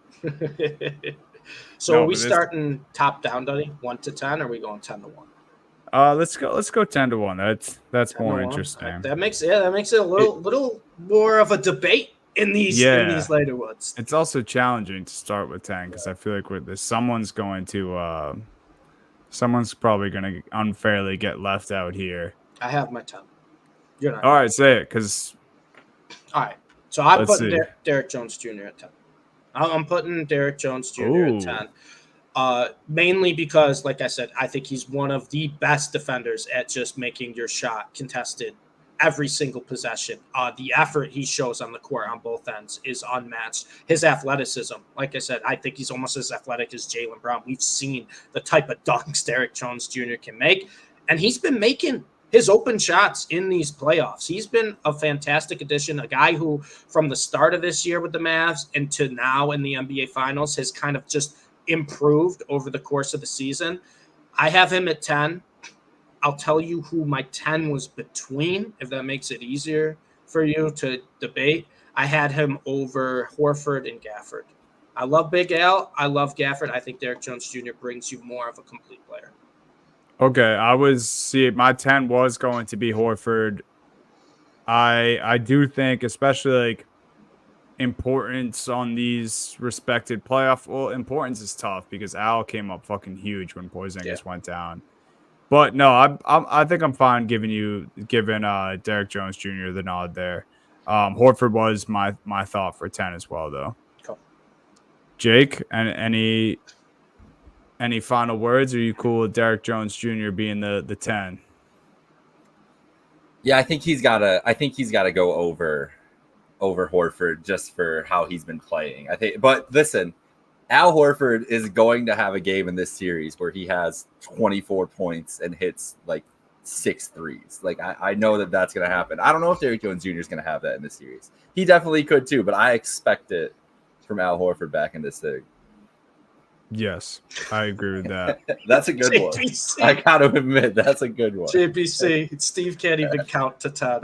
So are we starting top down, Dunny? 1 to 10, or are we going 10 to 1? Let's go 10 to 1. That's more interesting. That makes it a little more of a debate in these later ones. It's also challenging to start with 10 because I feel like someone's probably going to unfairly get left out here. I have my 10. You're not. All right, say it because. All right, so I'm putting Derek Jones Jr. at 10. I'm putting Derek Jones Jr. at 10. Mainly because, like I said, I think he's one of the best defenders at just making your shot contested every single possession. The effort he shows on the court on both ends is unmatched. His athleticism, like I said, I think he's almost as athletic as Jaylen Brown. We've seen the type of dunks Derek Jones Jr. can make, and he's been making his open shots in these playoffs. He's been a fantastic addition, a guy who from the start of this year with the Mavs and to now in the NBA Finals has kind of just improved over the course of the season. I have him at 10. I'll tell you who my 10 was between, if that makes it easier for you to debate. I had him over Horford and Gafford. I love Big Al. I love Gafford. I think Derek Jones Jr. brings you more of a complete player. Okay, my 10 was going to be Horford. I do think, especially like importance on these respected playoff. Well, importance is tough because Al came up fucking huge when Porzingis went down. But no, I think I'm fine giving Derek Jones Jr. the nod there. Horford was my thought for 10 as well, though. Cool. Jake, any final words? Are you cool with Derek Jones Jr. being the 10? Yeah, I think he's gotta go over Horford just for how he's been playing. I think, but listen, Al Horford is going to have a game in this series where he has 24 points and hits like 6 threes. Like I know that's going to happen. I don't know if Derrick Jones Jr. is going to have that in this series. He definitely could too, but I expect it from Al Horford back in this thing. Yes, I agree with that. That's a good JPC. one. I got to admit, that's a good one. JPC. Steve can't even count to 10.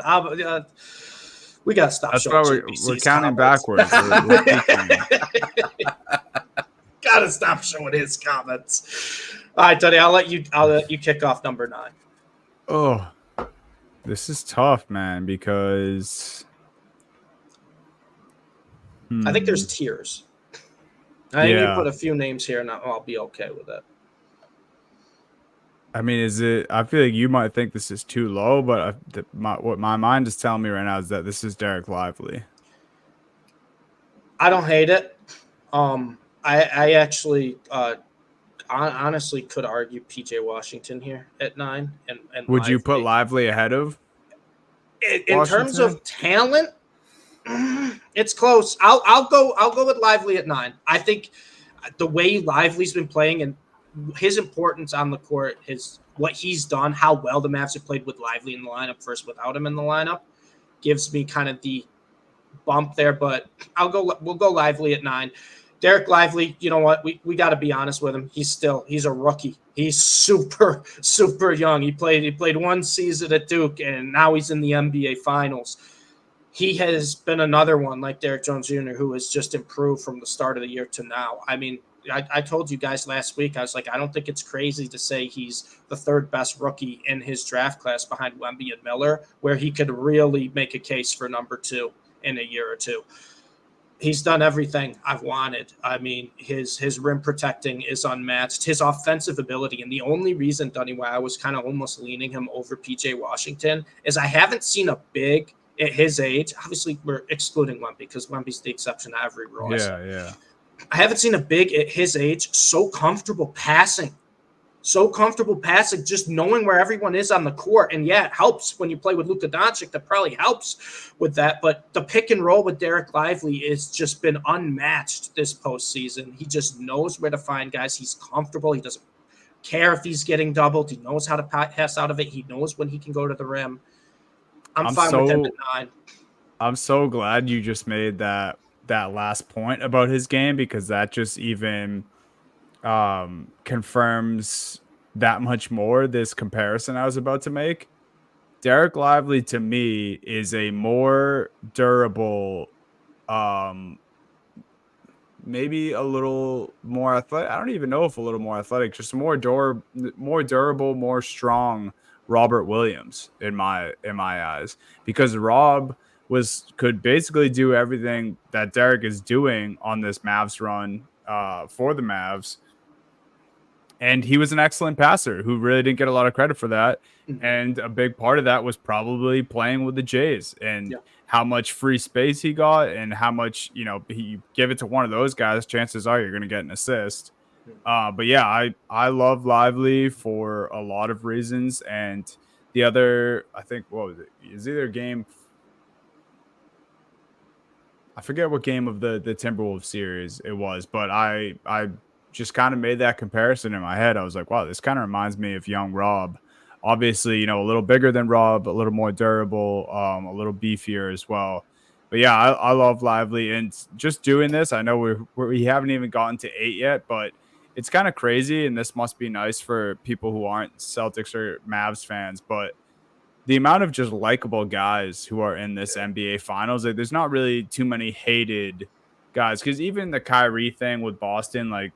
We got to stop. That's why we're counting comments. backwards. Got to stop showing his comments. All right, Tony, I'll let you kick off number 9. Oh, this is tough, man, because I think there's tiers. I think you put a few names here, and I'll be okay with it. I mean, I feel like you might think this is too low, but what my mind is telling me right now is that this is Derek Lively. I don't hate it. I actually honestly could argue PJ Washington here at 9. And would you put Lively ahead of? In terms of talent, it's close. I'll go with Lively at 9. I think the way Lively's been playing and his importance on the court, what he's done, how well the Mavs have played with Lively in the lineup versus without him in the lineup, gives me kind of the bump there. But we'll go Lively at 9. Derek Lively, you know what? We got to be honest with him. He's a rookie. He's super, super young. He played one season at Duke, and now he's in the NBA Finals. He has been another one like Derrick Jones Jr. who has just improved from the start of the year to now. I mean, I told you guys last week, I was like, I don't think it's crazy to say he's the 3rd best rookie in his draft class behind Wemby and Miller, where he could really make a case for number 2 in a year or two. He's done everything I've wanted. I mean, his rim protecting is unmatched. His offensive ability, and the only reason, Dunny, why I was kind of almost leaning him over PJ Washington is I haven't seen a big at his age. Obviously, we're excluding Wemby because Wemby's the exception to every rule. Yeah. I haven't seen a big at his age so comfortable passing, just knowing where everyone is on the court. And yeah, it helps when you play with Luka Doncic. That probably helps with that. But the pick and roll with Derek Lively has just been unmatched this postseason. He just knows where to find guys. He's comfortable. He doesn't care if he's getting doubled. He knows how to pass out of it. He knows when he can go to the rim. I'm fine with him at 9. I'm so glad you just made that last point about his game, because that just even confirms that much more this comparison I was about to make. Derek Lively to me is a more durable, maybe a little more athletic. I don't even know if a little more athletic, just more durable, more strong Robert Williams in my eyes, because Rob could basically do everything that Derek is doing on this Mavs run for the Mavs. And he was an excellent passer who really didn't get a lot of credit for that. And a big part of that was probably playing with the Jays and how much free space he got and how much, he give it to one of those guys, chances are you're going to get an assist. But yeah, I love Lively for a lot of reasons. And the other, I think, what was it? Is either game, I forget what game of the Timberwolves series it was, but I just kind of made that comparison in my head. I was like, wow, this kind of reminds me of young Rob. Obviously, a little bigger than Rob, a little more durable, a little beefier as well. But yeah, I love Lively. And just doing this, I know we haven't even gotten to 8 yet, but it's kind of crazy. And this must be nice for people who aren't Celtics or Mavs fans. But the amount of just likable guys who are in this NBA Finals, like, there's not really too many hated guys. Because even the Kyrie thing with Boston, like,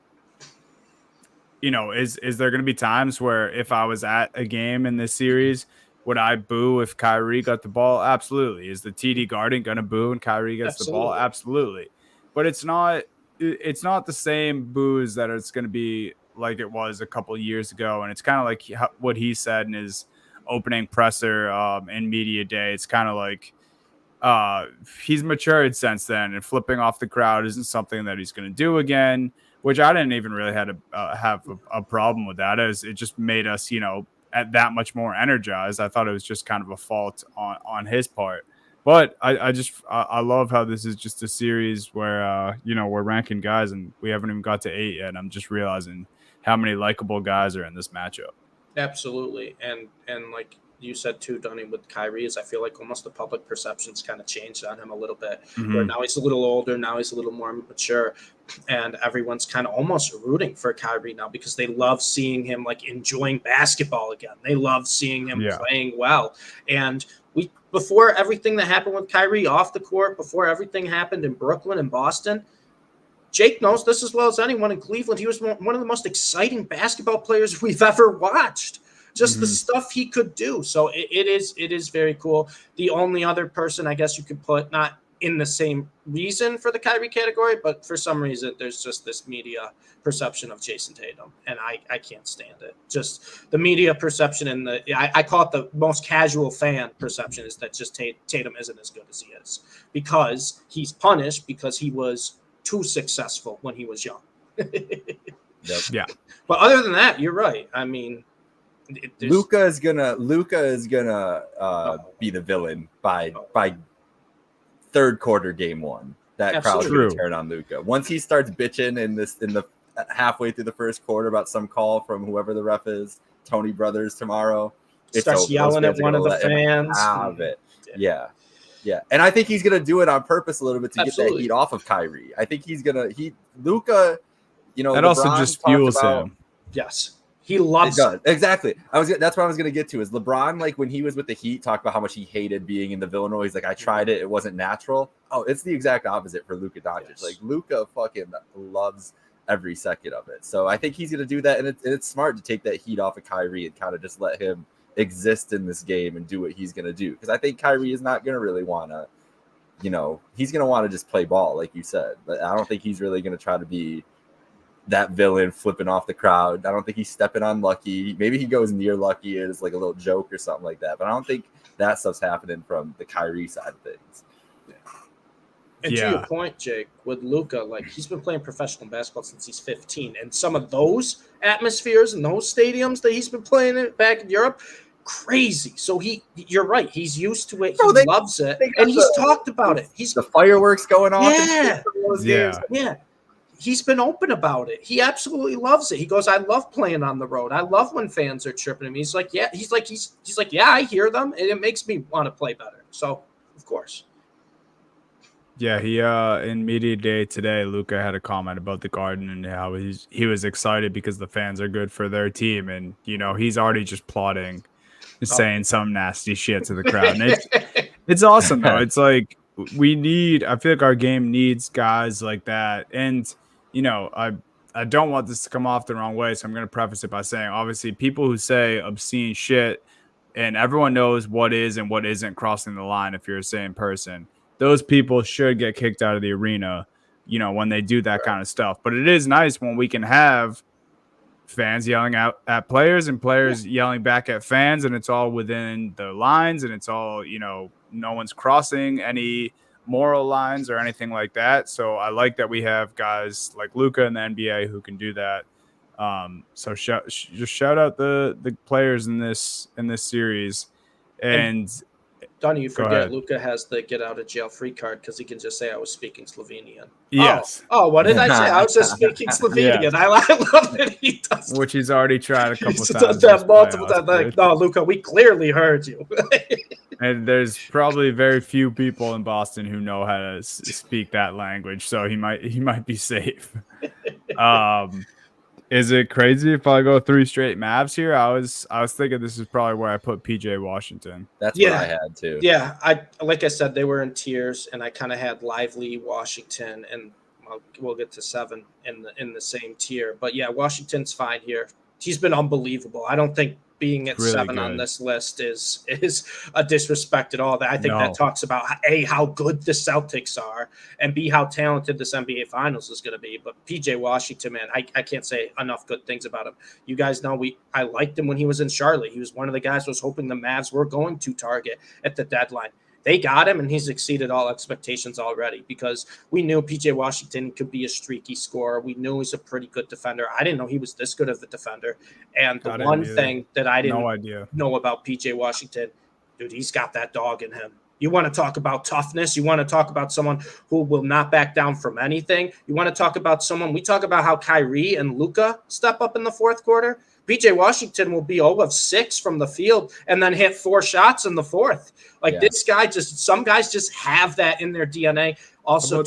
is there going to be times where if I was at a game in this series, would I boo if Kyrie got the ball? Absolutely. Is the TD Garden going to boo when Kyrie gets the ball? Absolutely. But it's not the same boos that it's going to be like it was a couple of years ago. And it's kind of like what he said in his opening presser in media day. It's kind of like he's matured since then, and flipping off the crowd isn't something that he's going to do again, which I didn't even really have a problem with that. It just made us, at that much more energized. I thought it was just kind of a fault on his part. But I love how this is just a series where we're ranking guys and we haven't even got to 8 yet. I'm just realizing how many likable guys are in this matchup. Absolutely, and like you said too, Donnie, with Kyrie, is I feel like almost the public perception's kind of changed on him a little bit. Where now he's a little older, now he's a little more mature, and everyone's kind of almost rooting for Kyrie now because they love seeing him like enjoying basketball again. They love seeing him playing well, and before everything that happened with Kyrie off the court, before everything happened in Brooklyn and Boston, Jake knows this as well as anyone in Cleveland. He was one of the most exciting basketball players we've ever watched. Just the stuff he could do. So it is very cool. The only other person I guess you could put, not in the same reason for the Kyrie category, but for some reason there's just this media perception of Jason Tatum, and I can't stand it. Just the media perception and I call it the most casual fan perception is that just Tatum isn't as good as he is because he's punished because he was too successful when he was young. Yeah. But other than that, you're right. I mean, Luka is gonna be the villain by third quarter game 1. That crowd's gonna turn on Luka. Once he starts bitching in the halfway through the first quarter about some call from whoever the ref is, Tony Brothers tomorrow. Starts yelling at one of the fans. Have it. Yeah. And I think he's gonna do it on purpose a little bit to get that heat off of Kyrie. I think Luka, that also just fuels him. Yes. He loves it. Exactly. That's what I was going to get to is LeBron, like when he was with the Heat, talked about how much he hated being in the Villanova. He's like, I tried it. It wasn't natural. Oh, it's the exact opposite for Luka Doncic. Yes. Like Luka fucking loves every second of it. So I think he's going to do that. And it's smart to take that heat off of Kyrie and kind of just let him exist in this game and do what he's going to do. Because I think Kyrie is not going to really want to, he's going to want to just play ball, like you said. But I don't think he's really going to try to be that villain flipping off the crowd. I don't think he's stepping on Lucky. Maybe he goes near Lucky and it's like a little joke or something like that. But I don't think that stuff's happening from the Kyrie side of things. And to your point, Jake, with Luka, like he's been playing professional basketball since he's 15. And some of those atmospheres and those stadiums that he's been playing in back in Europe, crazy. So you're right. He's used to it. He loves it. And he's talked about it. He's the fireworks going off. Yeah. He's been open about it. He absolutely loves it. He goes, I love playing on the road. I love when fans are chirping at me. He's like, yeah. He's like, yeah, I hear them, and it makes me want to play better. So, of course. Yeah, he in media day today, Luka had a comment about the Garden and how he was excited because the fans are good for their team, and he's already just plotting, saying some nasty shit to the crowd. And it's awesome though. It's like I feel like our game needs guys like that, and I don't want this to come off the wrong way, so I'm going to preface it by saying, obviously, people who say obscene shit, and everyone knows what is and what isn't crossing the line if you're a sane person, those people should get kicked out of the arena, when they do that kind of stuff. But it is nice when we can have fans yelling out at players and players yelling back at fans, and it's all within the lines, and it's all, no one's crossing any moral lines or anything like that. So I like that we have guys like Luka in the NBA who can do that. So shout out the players in this series. And Donnie, you forget Luka has the get out of jail free card because he can just say I was speaking Slovenian. Yes. Oh, what did I say? I was just speaking Slovenian. Yeah. I love that he does. Which he's already tried a couple times. He does that multiple times. Like, no, Luka, we clearly heard you. And there's probably very few people in Boston who know how to speak that language, so he might be safe. Is it crazy if I go 3 straight Mavs here? I was thinking this is probably where I put PJ Washington. That's what I had too. Yeah, like I said, they were in tiers, and I kind of had Lively, Washington, and we'll get to 7 in the same tier. But yeah, Washington's fine here. He's been unbelievable. I don't think being at really 7 on this list is a disrespect at all. I think that talks about A, how good the Celtics are, and B, how talented this NBA Finals is going to be. But PJ Washington, man, I can't say enough good things about him. You guys know I liked him when he was in Charlotte. He was one of the guys I was hoping the Mavs were going to target at the deadline. They got him, and he's exceeded all expectations already because we knew PJ Washington could be a streaky scorer. We knew he's a pretty good defender. I didn't know he was this good of a defender. And the one thing that I didn't know about PJ Washington, dude, he's got that dog in him. You want to talk about toughness. You want to talk about someone who will not back down from anything. You want to talk about someone. We talk about how Kyrie and Luka step up in the fourth quarter. PJ Washington will be 0 of 6 from the field and then hit 4 shots in the fourth. This guy some guys just have that in their DNA. Also,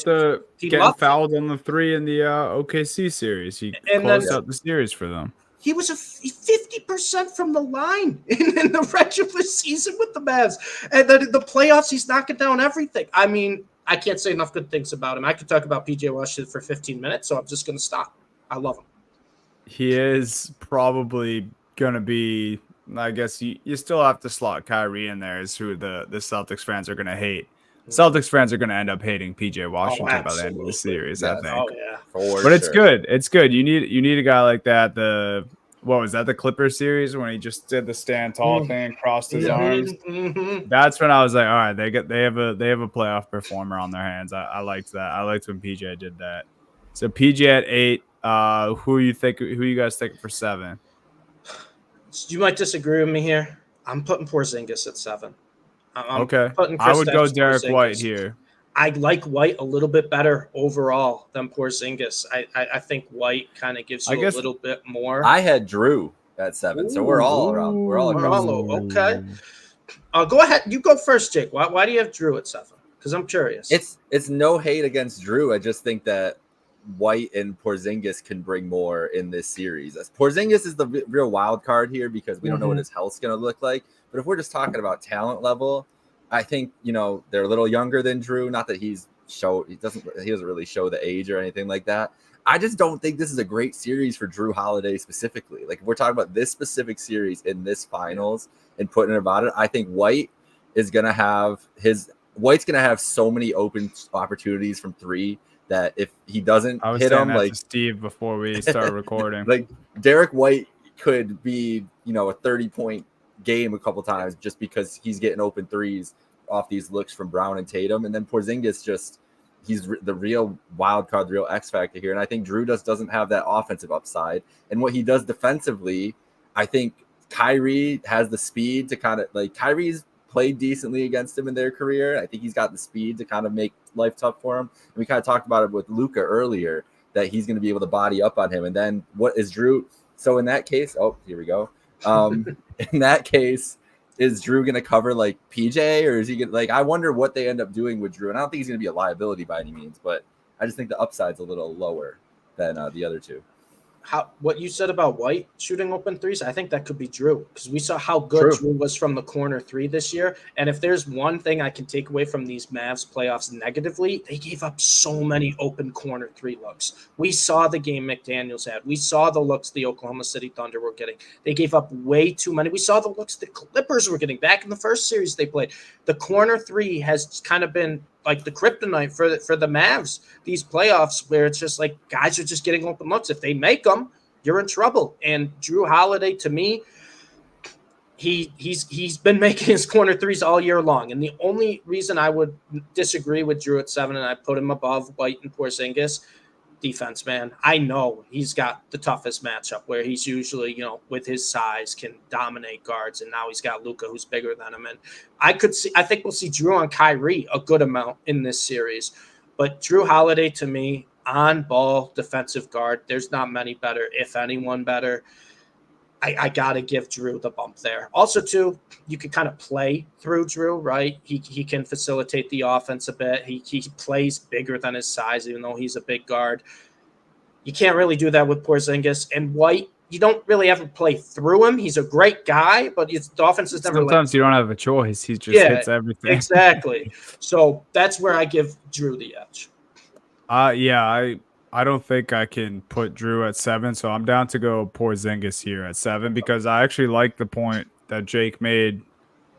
he getting fouled on the 3 in the OKC series. He closed out the series for them. He was 50% from the line in the regular season with the Mavs. And then in the playoffs, he's knocking down everything. I mean, I can't say enough good things about him. I could talk about PJ Washington for 15 minutes, so I'm just going to stop. I love him. He is probably going to be, I guess you still have to slot Kyrie in there as who the Celtics fans are going to hate. Celtics fans are going to end up hating PJ Washington by the end of the series, I think. Oh, yeah. But it's good. It's good. You need a guy like that. What was that? The Clippers series when he just did the stand tall thing, crossed his arms. That's when I was like, all right, they have a playoff performer on their hands. I liked that. I liked when PJ did that. So PJ at 8. Who you guys think for 7? You might disagree with me here. I'm putting Porzingis at 7. Okay. I would go Derek White here. I like White a little bit better overall than Porzingis. I think White kind of gives you a little bit more. I had Drew at 7, so we're all around. We're all across. Okay. Go ahead. You go first, Jake. Why do you have Drew at 7? Because I'm curious. It's no hate against Drew. I just think that White and Porzingis can bring more in this series. Porzingis is the real wild card here because we don't know what his health's going to look like. But if we're just talking about talent level, I think, they're a little younger than Drew. Not that he doesn't really show the age or anything like that. I just don't think this is a great series for Drew Holiday specifically. Like if we're talking about this specific series in this finals and putting it about it, I think White's going to have so many open opportunities from 3 that if he doesn't hit them, like Steve before we start recording, like Derek White could be, a 30-point game a couple times just because he's getting open threes off these looks from Brown and Tatum. And then Porzingis he's the real wild card, the real X factor here. And I think Drew doesn't have that offensive upside. And what he does defensively, I think Kyrie has the speed to kind of Kyrie's played decently against him in their career. I think he's got the speed to kind of make life tough for him. And we kind of talked about it with Luka earlier, that he's going to be able to body up on him. And then what is Drew? So in that case, here we go. In that case, is Drew going to cover like PJ, or is he going to I wonder what they end up doing with Drew. And I don't think he's going to be a liability by any means, but I just think the upside's a little lower than the other two. What you said about White shooting open threes, I think that could be Drew, because we saw how good Drew was from the corner 3 this year. And if there's one thing I can take away from these Mavs playoffs negatively, they gave up so many open corner 3 looks. We saw the game McDaniels had. We saw the looks the Oklahoma City Thunder were getting. They gave up way too many. We saw the looks the Clippers were getting back in the first series they played. The corner 3 has kind of been like the kryptonite for the Mavs, these playoffs, where it's just like guys are just getting open looks. If they make them, you're in trouble. And Drew Holiday, to me, he's been making his corner 3s all year long. And the only reason I would disagree with Drew at 7 and I put him above White and Porzingis, defense, man. I know he's got the toughest matchup where he's usually, with his size can dominate guards. And now he's got Luka, who's bigger than him. And I think we'll see Drew on Kyrie a good amount in this series. But Drew Holiday, to me, on-ball defensive guard, there's not many better, if anyone better. I got to give Drew the bump there. Also, too, you can kind of play through Drew, right? He can facilitate the offense a bit. He plays bigger than his size, even though he's a big guard. You can't really do that with Porzingis. And White, you don't really ever play through him. He's a great guy, but the offense is never. Sometimes you don't have a choice. He just hits everything. Exactly. So that's where I give Drew the edge. I don't think I can put Drew at 7, so I'm down to go Porzingis here at 7 because I actually like the point that Jake made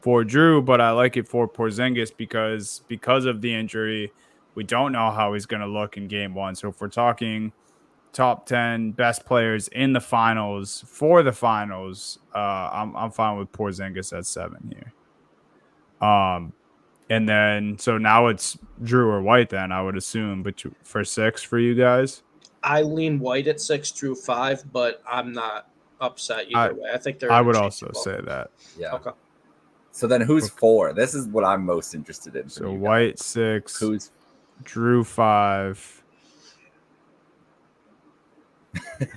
for Drew, but I like it for Porzingis because of the injury. We don't know how he's going to look in game 1. So if we're talking top 10 best players in the finals for the finals, I'm fine with Porzingis at 7 here. And then, so now it's Drew or White then, I would assume, but for 6 for you guys? I lean White at 6, Drew 5, but I'm not upset either way. I think they're I would also interchangeable. say that. Yeah. Okay. So then who's 4? This is what I'm most interested in. So White 6, Who's Drew 5.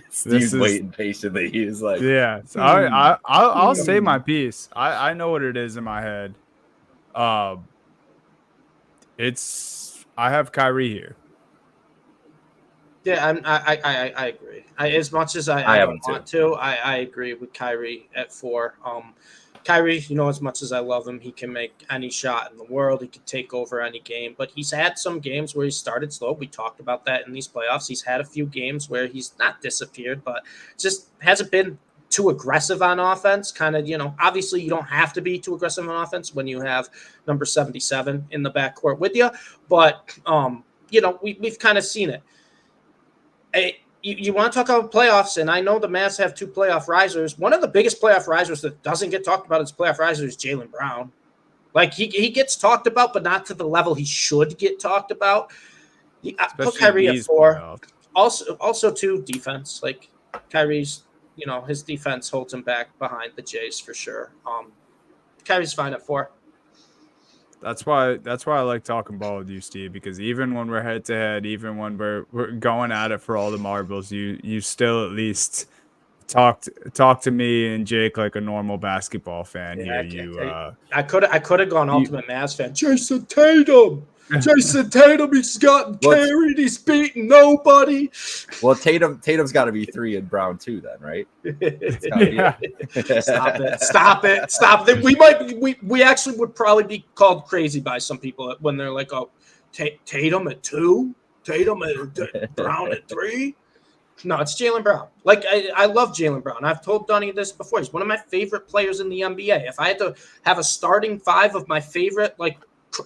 Steve's waiting patiently. He's like, yeah. So I'll say my piece. I know what it is in my head. I have Kyrie here. Yeah, I agree. As much as I don't want to, I agree with Kyrie at 4. Kyrie, as much as I love him, he can make any shot in the world. He can take over any game. But he's had some games where he started slow. We talked about that in these playoffs. He's had a few games where he's not disappeared, but just hasn't been too aggressive on offense. Kind of, obviously you don't have to be too aggressive on offense when you have number 77 in the backcourt with you. But, we've kind of seen it. You want to talk about playoffs, and I know the Mavs have 2 playoff risers. One of the biggest playoff risers that doesn't get talked about as playoff riser is Jaylen Brown. Like, he gets talked about, but not to the level he should get talked about. I put Kyrie at 4. Playoffs. Also, too, defense. Like, Kyrie's, his defense holds him back behind the Jays for sure. Kyrie's fine at 4. That's why I like talking ball with you, Steve, because even when we're head to head, even when we're going at it for all the marbles, you still at least talk to me and Jake like a normal basketball fan here. I could have gone ultimate Mavs fan. Jason Tatum. He's gotten carried. He's beaten nobody. Well, Tatum's got to be 3 and Brown 2 then, right? Stop it. We actually would probably be called crazy by some people when they're like, "Oh, Tatum at 2, Tatum at Brown at 3." No, it's Jaylen Brown. Like, I love Jaylen Brown. I've told Donnie this before. He's one of my favorite players in the NBA. If I had to have a starting 5 of my favorite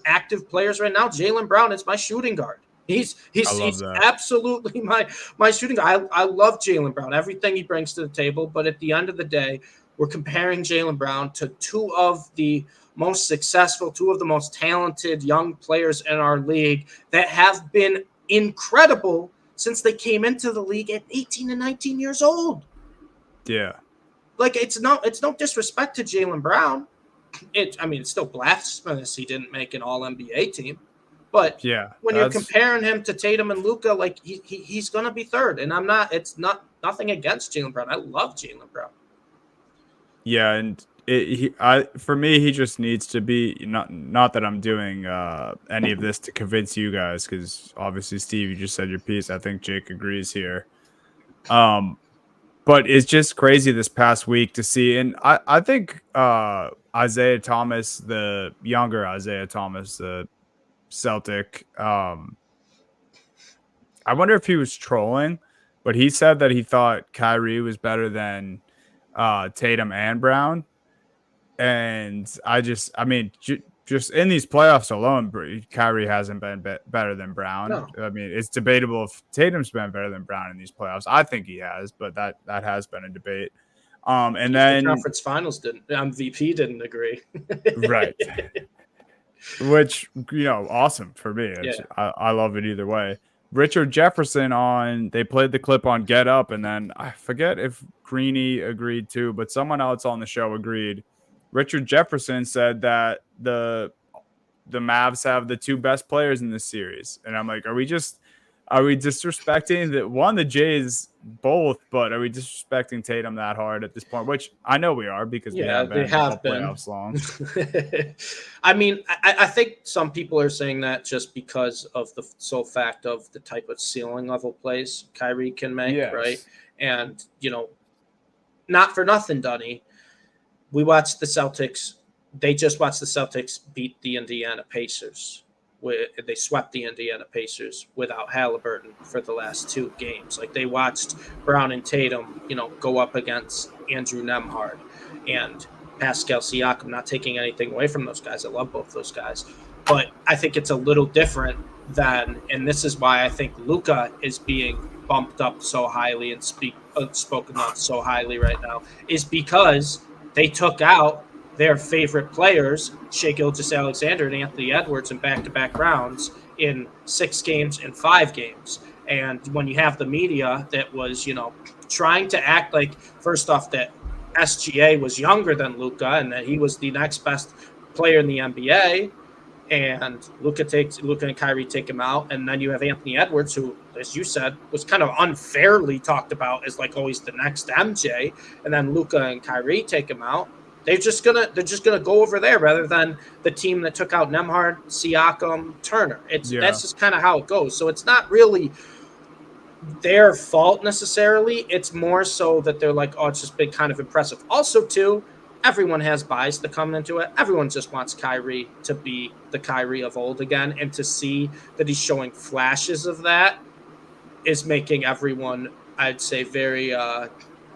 active players right now, Jaylen Brown is my shooting guard. He's absolutely my shooting guard. I love Jaylen Brown, everything he brings to the table. But at the end of the day, we're comparing Jaylen Brown to 2 of the most successful, 2 of the most talented young players in our league that have been incredible since they came into the league at 18 and 19 years old. Yeah. Like, it's no disrespect to Jaylen Brown. It's still blasphemous he didn't make an All-NBA team. But when you're comparing him to Tatum and Luka, like, he's going to be 3rd. And it's nothing against Jaylen Brown. I love Jaylen Brown. Yeah, and for me, he just needs to be not that I'm doing any of this to convince you guys, because obviously, Steve, you just said your piece. I think Jake agrees here. But it's just crazy this past week to see, and I think Isaiah Thomas, the younger Isaiah Thomas, the Celtic, I wonder if he was trolling, but he said that he thought Kyrie was better than Tatum and Brown. And just in these playoffs alone, Kyrie hasn't been better than Brown. No. I mean, it's debatable if Tatum's been better than Brown in these playoffs. I think he has, but that has been a debate. And then the conference finals MVP didn't agree. Right. Which, awesome for me. I love it either way. Richard Jefferson they played the clip on Get Up, and then I forget if Greeny agreed too, but someone else on the show agreed. Richard Jefferson said that the Mavs have the 2 best players in this series. And I'm like, are we disrespecting the Jays both, but are we disrespecting Tatum that hard at this point? Which I know we are, because they have been playoffs long. I think some people are saying that just because of the sole fact of the type of ceiling level plays Kyrie can make, right? And, not for nothing, Dunny. We watched the Celtics. They just watched the Celtics beat the Indiana Pacers. They swept the Indiana Pacers without Halliburton for the last 2 games. Like, they watched Brown and Tatum, go up against Andrew Nembhard and Pascal Siakam. Not taking anything away from those guys. I love both those guys. But I think it's a little different and this is why I think Luka is being bumped up so highly and spoken of so highly right now, is because they took out their favorite players, Shai Gilgeous-Alexander and Anthony Edwards, in back-to-back rounds in 6 games and 5 games. And when you have the media that was, trying to act like, first off, that SGA was younger than Luka and that he was the next best player in the NBA, and Luka and Kyrie take him out, and then you have Anthony Edwards, who, as you said, was kind of unfairly talked about as like always the next MJ, and then Luka and Kyrie take him out. They're just gonna go over there rather than the team that took out Nembhard, Siakam, Turner. That's just kind of how it goes. So it's not really their fault necessarily. It's more so that they're like, oh, it's just been kind of impressive. Also, too, everyone has bias that come into it. Everyone just wants Kyrie to be the Kyrie of old again, and to see that he's showing flashes of that is making everyone, I'd say, very,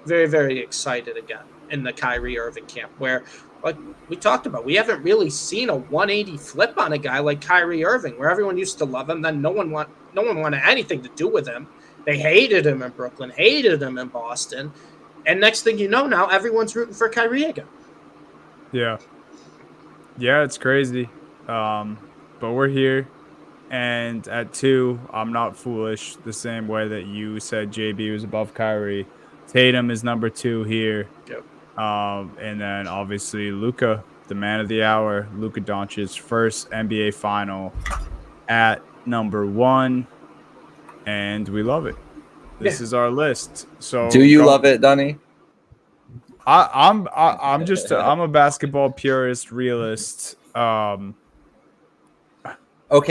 very, very excited again in the Kyrie Irving camp, where, like we talked about, we haven't really seen a 180 flip on a guy like Kyrie Irving, where everyone used to love him, then no one wanted anything to do with him. They hated him in Brooklyn, hated him in Boston, and next thing you know, now everyone's rooting for Kyrie again. Yeah, it's crazy, but we're here, and at 2, I'm not foolish. The same way that you said JB was above Kyrie, Tatum is number 2 here. Yep. And then obviously Luka, the man of the hour, Luka Doncic's first NBA final at number 1, and we love it. This is our list. So do you love it, Dunny? I'm a basketball purist, realist. Okay,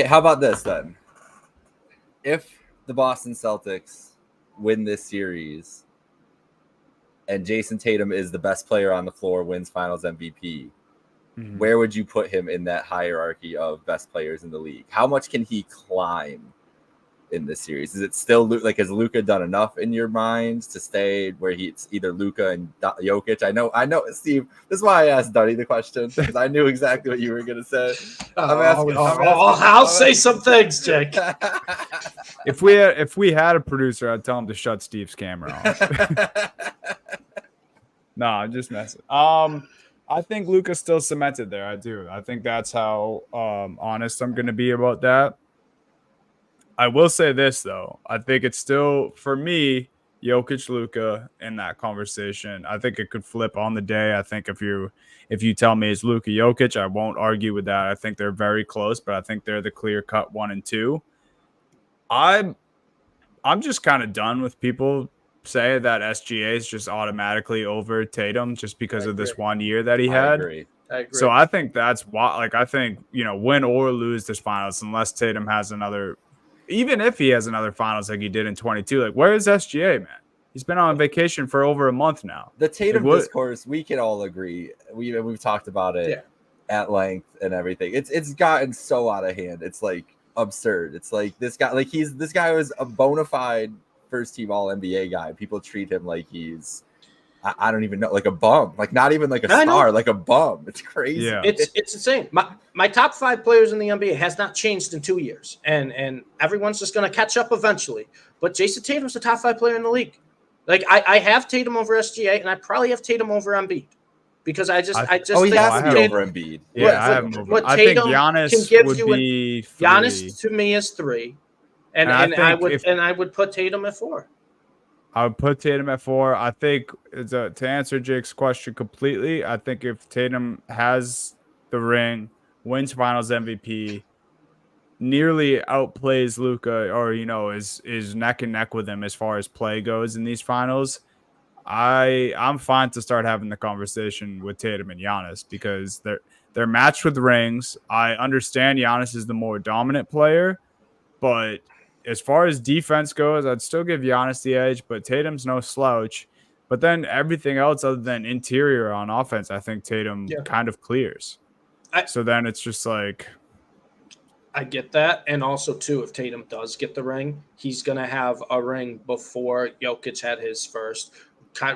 how about this then? If the Boston Celtics win this series and Jason Tatum is the best player on the floor, wins Finals MVP, where would you put him in that hierarchy of best players in the league? How much can he climb in this series? Is it still like, has Luka done enough in your mind to stay where it's either Luka and Jokic? I know, Steve. This is why I asked Dunny the question, because I knew exactly what you were going to say. I'll say some things, Jake. If we had a producer, I'd tell him to shut Steve's camera off. No, I'm just messing. I think Luka's still cemented there. I do. I think that's how honest I'm going to be about that. I will say this, though. I think it's still, for me, Jokic, Luka in that conversation. I think it could flip on the day. I think if you tell me it's Luka, Jokic, I won't argue with that. I think they're very close, but I think they're the clear-cut 1 and 2. I'm just kind of done with people say that SGA is just automatically over Tatum just because of this 1 year that he had. I agree. So I think that's why, like, I think, win or lose this finals, unless Tatum has another, even if he has another finals like he did in 22, like, where is SGA, man? He's been on vacation for over a month now. The Tatum discourse, we can all agree. We've talked about it at length and everything. It's gotten so out of hand. It's like absurd. It's like this guy was a bona fide first team all NBA guy. People treat him like he's, I don't even know, like a bum, like not even like a star, like a bum. It's crazy. Yeah. It's insane. My top 5 players in the NBA has not changed in 2 years, and everyone's just going to catch up eventually. But Jason Tatum's the top 5 player in the league. Like I have Tatum over SGA, and I probably have Tatum over Embiid, because I just think he has to be over Embiid. Yeah, I have him over. I think Giannis would be 3. Giannis to me is 3. And I would put Tatum at 4. I would put Tatum at 4. I think to answer Jake's question completely, I think if Tatum has the ring, wins Finals MVP, nearly outplays Luka, or is neck and neck with him as far as play goes in these finals, I'm fine to start having the conversation with Tatum and Giannis, because they're matched with rings. I understand Giannis is the more dominant player, but as far as defense goes, I'd still give Giannis the edge, but Tatum's no slouch. But then everything else other than interior on offense, I think Tatum kind of clears. So then it's just like, I get that. And also, too, if Tatum does get the ring, he's going to have a ring before Jokic had his first,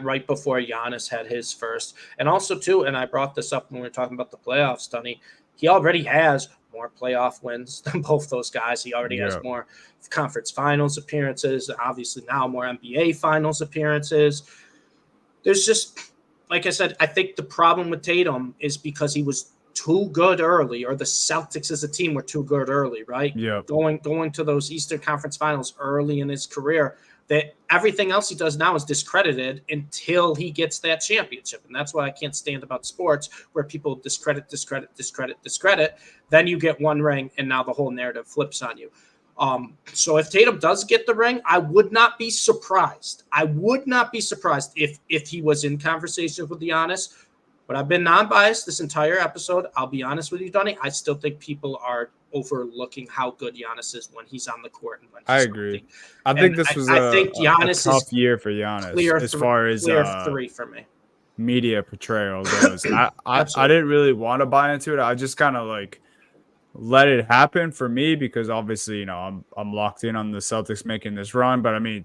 right before Giannis had his first. And also, too, and I brought this up when we were talking about the playoffs, Dunny, he already has more playoff wins than both those guys. He already has more conference finals appearances, obviously now more NBA finals appearances. There's just like I said, I think the problem with Tatum is because he was too good early, or the Celtics as a team were too good early, right? Yeah. Going to those Eastern Conference Finals early in his career, that everything else he does now is discredited until he gets that championship. And that's why I can't stand about sports, where people discredit. Then you get one ring, and now the whole narrative flips on you. So if Tatum does get the ring, I would not be surprised. I would not be surprised if he was in conversations with Giannis. But I've been non-biased this entire episode. I'll be honest with you, Donnie. I still think people are overlooking how good Giannis is when he's on the court. And when he's I agree. healthy. I think this was I think Giannis a tough is year for Giannis as far as clear 3 for me. media portrayal goes. I didn't really want to buy into it. I just kind of like let it happen for me because obviously, I'm locked in on the Celtics making this run. But I mean,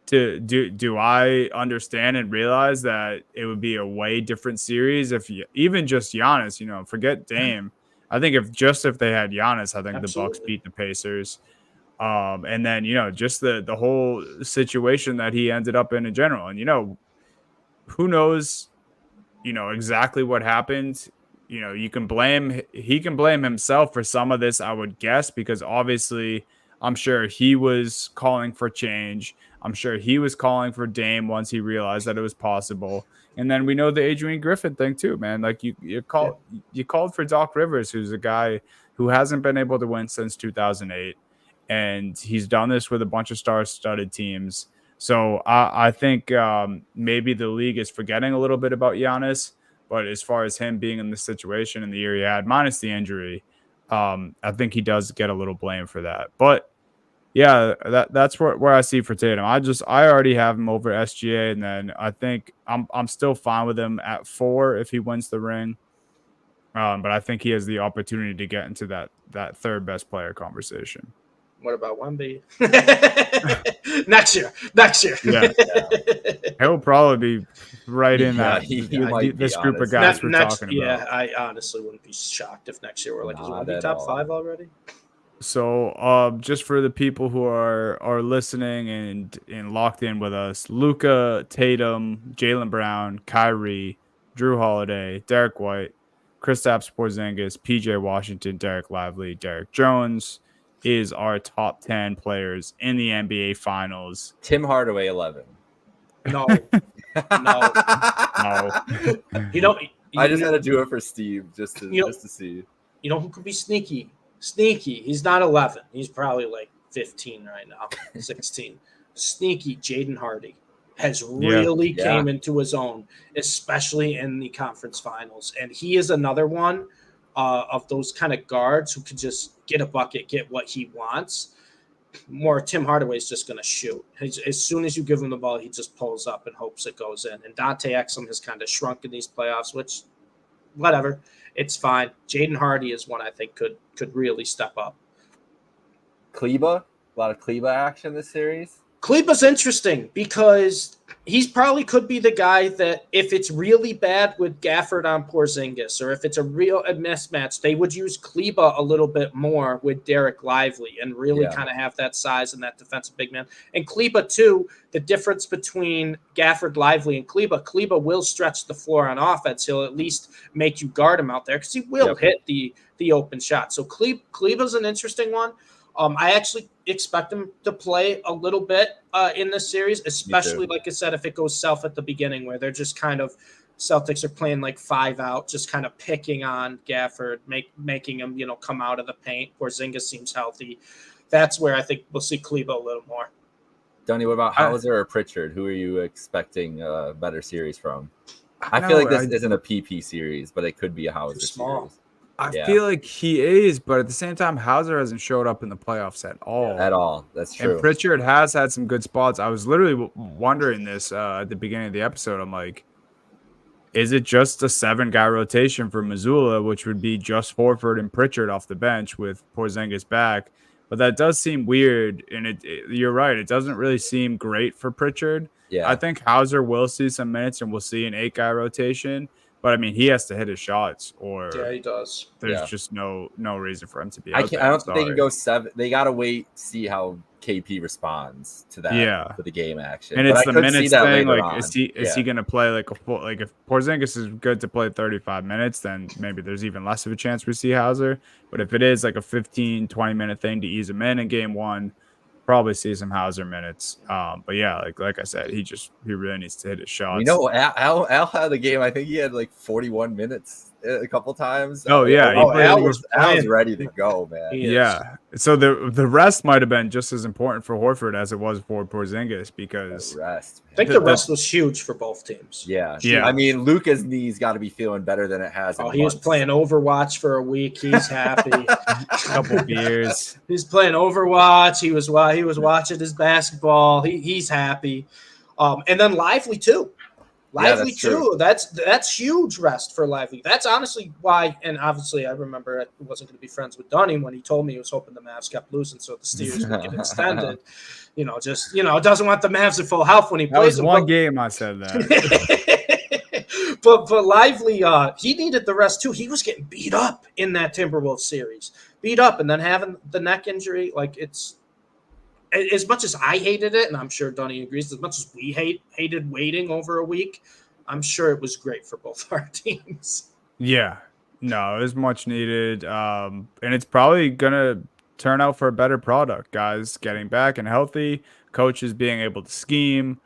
do I understand and realize that it would be a way different series if even just Giannis, forget Dame. I think if they had Giannis, I think the Bucks beat the Pacers. And then, just the whole situation that he ended up in general. And, who knows, exactly what happened. He can blame himself for some of this, I would guess, because obviously I'm sure he was calling for change. I'm sure he was calling for Dame once he realized that it was possible. And then we know the Adrian Griffin thing too, man. Like you called for Doc Rivers, who's a guy who hasn't been able to win since 2008. And he's done this with a bunch of star-studded teams. So I think maybe the league is forgetting a little bit about Giannis. But as far as him being in this situation in the year he had, minus the injury, I think he does get a little blame for that. But yeah, that's where I see for Tatum. I already have him over SGA, and then I think I'm still fine with him at 4 if he wins the ring. But I think he has the opportunity to get into that third best player conversation. What about Wemby? Next year. Yeah. He'll probably be right in this group of guys we're talking about. Yeah, I honestly wouldn't be shocked if next year we're like, is Wemby top 5 already? So just for the people who are listening and locked in with us, Luka, Tatum, Jaylen Brown, Kyrie, Drew Holiday, Derek White, Kristaps Porzingis, PJ Washington, Derek Lively, Derek Jones is our top 10 players in the NBA Finals. Tim Hardaway 11. No. I just had to do it for Steve just to see. You know who could be sneaky? He's not 11. He's probably like 15 right now, 16. Sneaky Jaden Hardy has really came into his own, especially in the conference finals. And he is another one of those kind of guards who could just get a bucket, get what he wants. More Tim Hardaway is just going to shoot. As soon as you give him the ball, he just pulls up and hopes it goes in. And Dante Exum has kind of shrunk in these playoffs, which, whatever, it's fine. Jaden Hardy is one I think could really step up. Kleba, a lot of Kleba action this series. Kleba's interesting because he's probably could be the guy that if it's really bad with Gafford on Porzingis, or if it's a real mismatch, they would use Kleba a little bit more with Derek Lively and really kind of have that size and that defensive big man. And Kleba too, the difference between Gafford, Lively, and Kleba will stretch the floor on offense. He'll at least make you guard him out there because he will hit the open shot. So Kleba's an interesting one. I actually expect him to play a little bit in this series, especially, like I said, if it goes south at the beginning where they're just kind of Celtics are playing like 5 out, just kind of picking on Gafford, making him, come out of the paint. Porzingis seems healthy. That's where I think we'll see Kleba a little more. Donnie, what about Hauser or Pritchard? Who are you expecting a better series from? I feel like this isn't a PP series, but it could be a Hauser series. I feel like he is, but at the same time, Hauser hasn't showed up in the playoffs at all. At all. That's true. And Pritchard has had some good spots. I was literally wondering this at the beginning of the episode. I'm like, is it just a 7-guy rotation for Missoula, which would be just Horford and Pritchard off the bench with Porzingis back? But that does seem weird, and you're right. It doesn't really seem great for Pritchard. Yeah. I think Hauser will see some minutes, and we'll see an 8-guy rotation. But I mean, he has to hit his shots, or Yeah, he does. there's Yeah. just no reason for him to be I out can't. there. I I'm don't think they can sorry. go 7. They gotta wait, see how KP responds to that. Yeah. To the game action. And But it's I the could see minutes that thing. later Like, on. is he going to play like a full? Like, if Porzingis is good to play 35 minutes, then maybe there's even less of a chance we see Hauser. But if it is like a 15, 20-minute thing to ease him in game one, probably see some Hauser minutes. But yeah, like I said, he really needs to hit his shots. You know, Al had the game. I think he had like 41 minutes a couple times. Oh, yeah, he played- Al he was ready to go, man. He is. Yeah. So the rest might have been just as important for Horford as it was for Porzingis because Rest. I think the rest was huge for both teams. Yeah. Yeah. I mean, Luka's knees got to be feeling better than it has. Oh, in he was months. playing Overwatch for a week. He's happy. a couple beers. He's playing Overwatch. He was watching his basketball. He's happy. And then Lively too. Lively that's too. true. That's huge rest for Lively. That's honestly why. And obviously, I remember I wasn't going to be friends with Dunning when he told me he was hoping the Mavs kept losing, so the Steelers would get extended. Doesn't want the Mavs at full health when he That plays. was them, one but- game I said that. but Lively, he needed the rest too. He was getting beat up in that Timberwolves series, beat up, and then having the neck injury. Like, it's as much as I hated it, and I'm sure Dunny agrees. As much as we hated waiting over a week, I'm sure it was great for both our teams. Yeah. No, it was much needed. And it's probably gonna turn out for a better product. Guys getting back and healthy, coaches being able to scheme,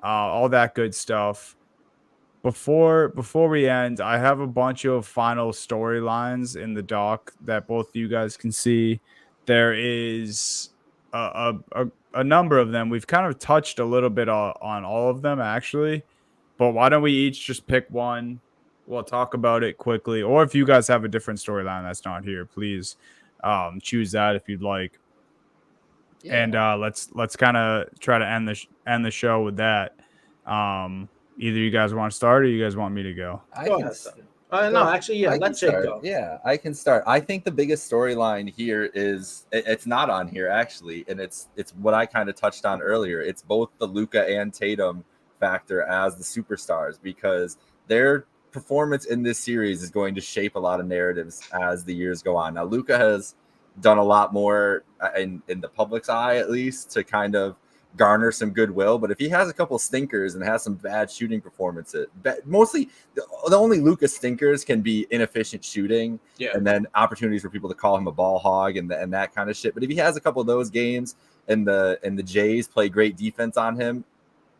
all that good stuff. Before we end, I have a bunch of final storylines in the doc that both you guys can see. There is a number of them. We've kind of touched a little bit on all of them actually, but why don't we each just pick one? We'll talk about it quickly, or if you guys have a different storyline that's not here, please choose that if you'd like. Yeah. And let's kind of try to end the show with that. Either you guys want to start or you guys want me to go? Go ahead, Dunny. No, actually, yeah, let Jake go. Yeah, I can start. I think the biggest storyline here is it's not on here actually, and it's what I kind of touched on earlier. It's both the Luka and Tatum factor as the superstars because their performance in this series is going to shape a lot of narratives as the years go on. Now, Luka has done a lot more in the public's eye, at least, to kind of garner some goodwill. But if he has a couple stinkers and has some bad shooting performances, mostly the only Luka stinkers can be inefficient shooting and then opportunities for people to call him a ball hog and that kind of shit. But if he has a couple of those games and the Jays play great defense on him,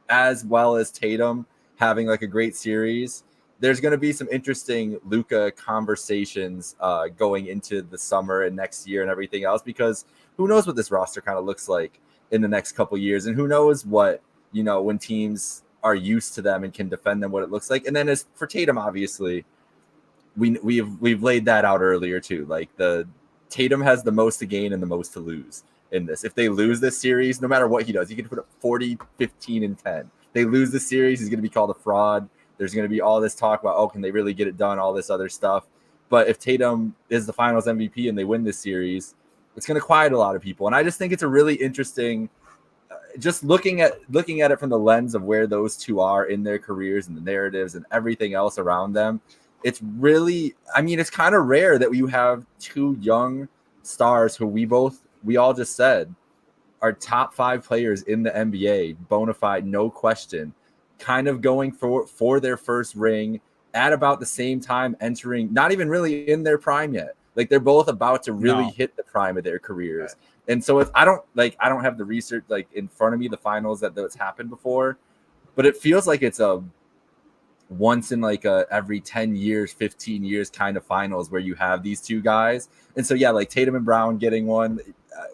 as well as Tatum having like a great series, there's going to be some interesting Luka conversations going into the summer and next year and everything else, because who knows what this roster kind of looks like in the next couple of years, and who knows what, when teams are used to them and can defend them, what it looks like. And then as for Tatum, obviously, we've laid that out earlier too. Like the Tatum has the most to gain and the most to lose in this. If they lose this series, no matter what he does, he can put up 40, 15, and 10. They lose this series, he's going to be called a fraud. There's going to be all this talk about, can they really get it done? All this other stuff. But if Tatum is the finals MVP and they win this series, it's going to quiet a lot of people. And I just think it's a really interesting, just looking at it from the lens of where those two are in their careers and the narratives and everything else around them. It's really, it's kind of rare that you have two young stars who we all just said are top 5 players in the NBA, bona fide, no question, kind of going for their first ring at about the same time, entering, not even really in their prime yet. Like they're both about to really hit the prime of their careers. Right. And so I don't have the research like in front of me, the finals that's happened before, but it feels like it's a once in like a every 10 years, 15 years kind of finals where you have these two guys. And so, yeah, like Tatum and Brown getting one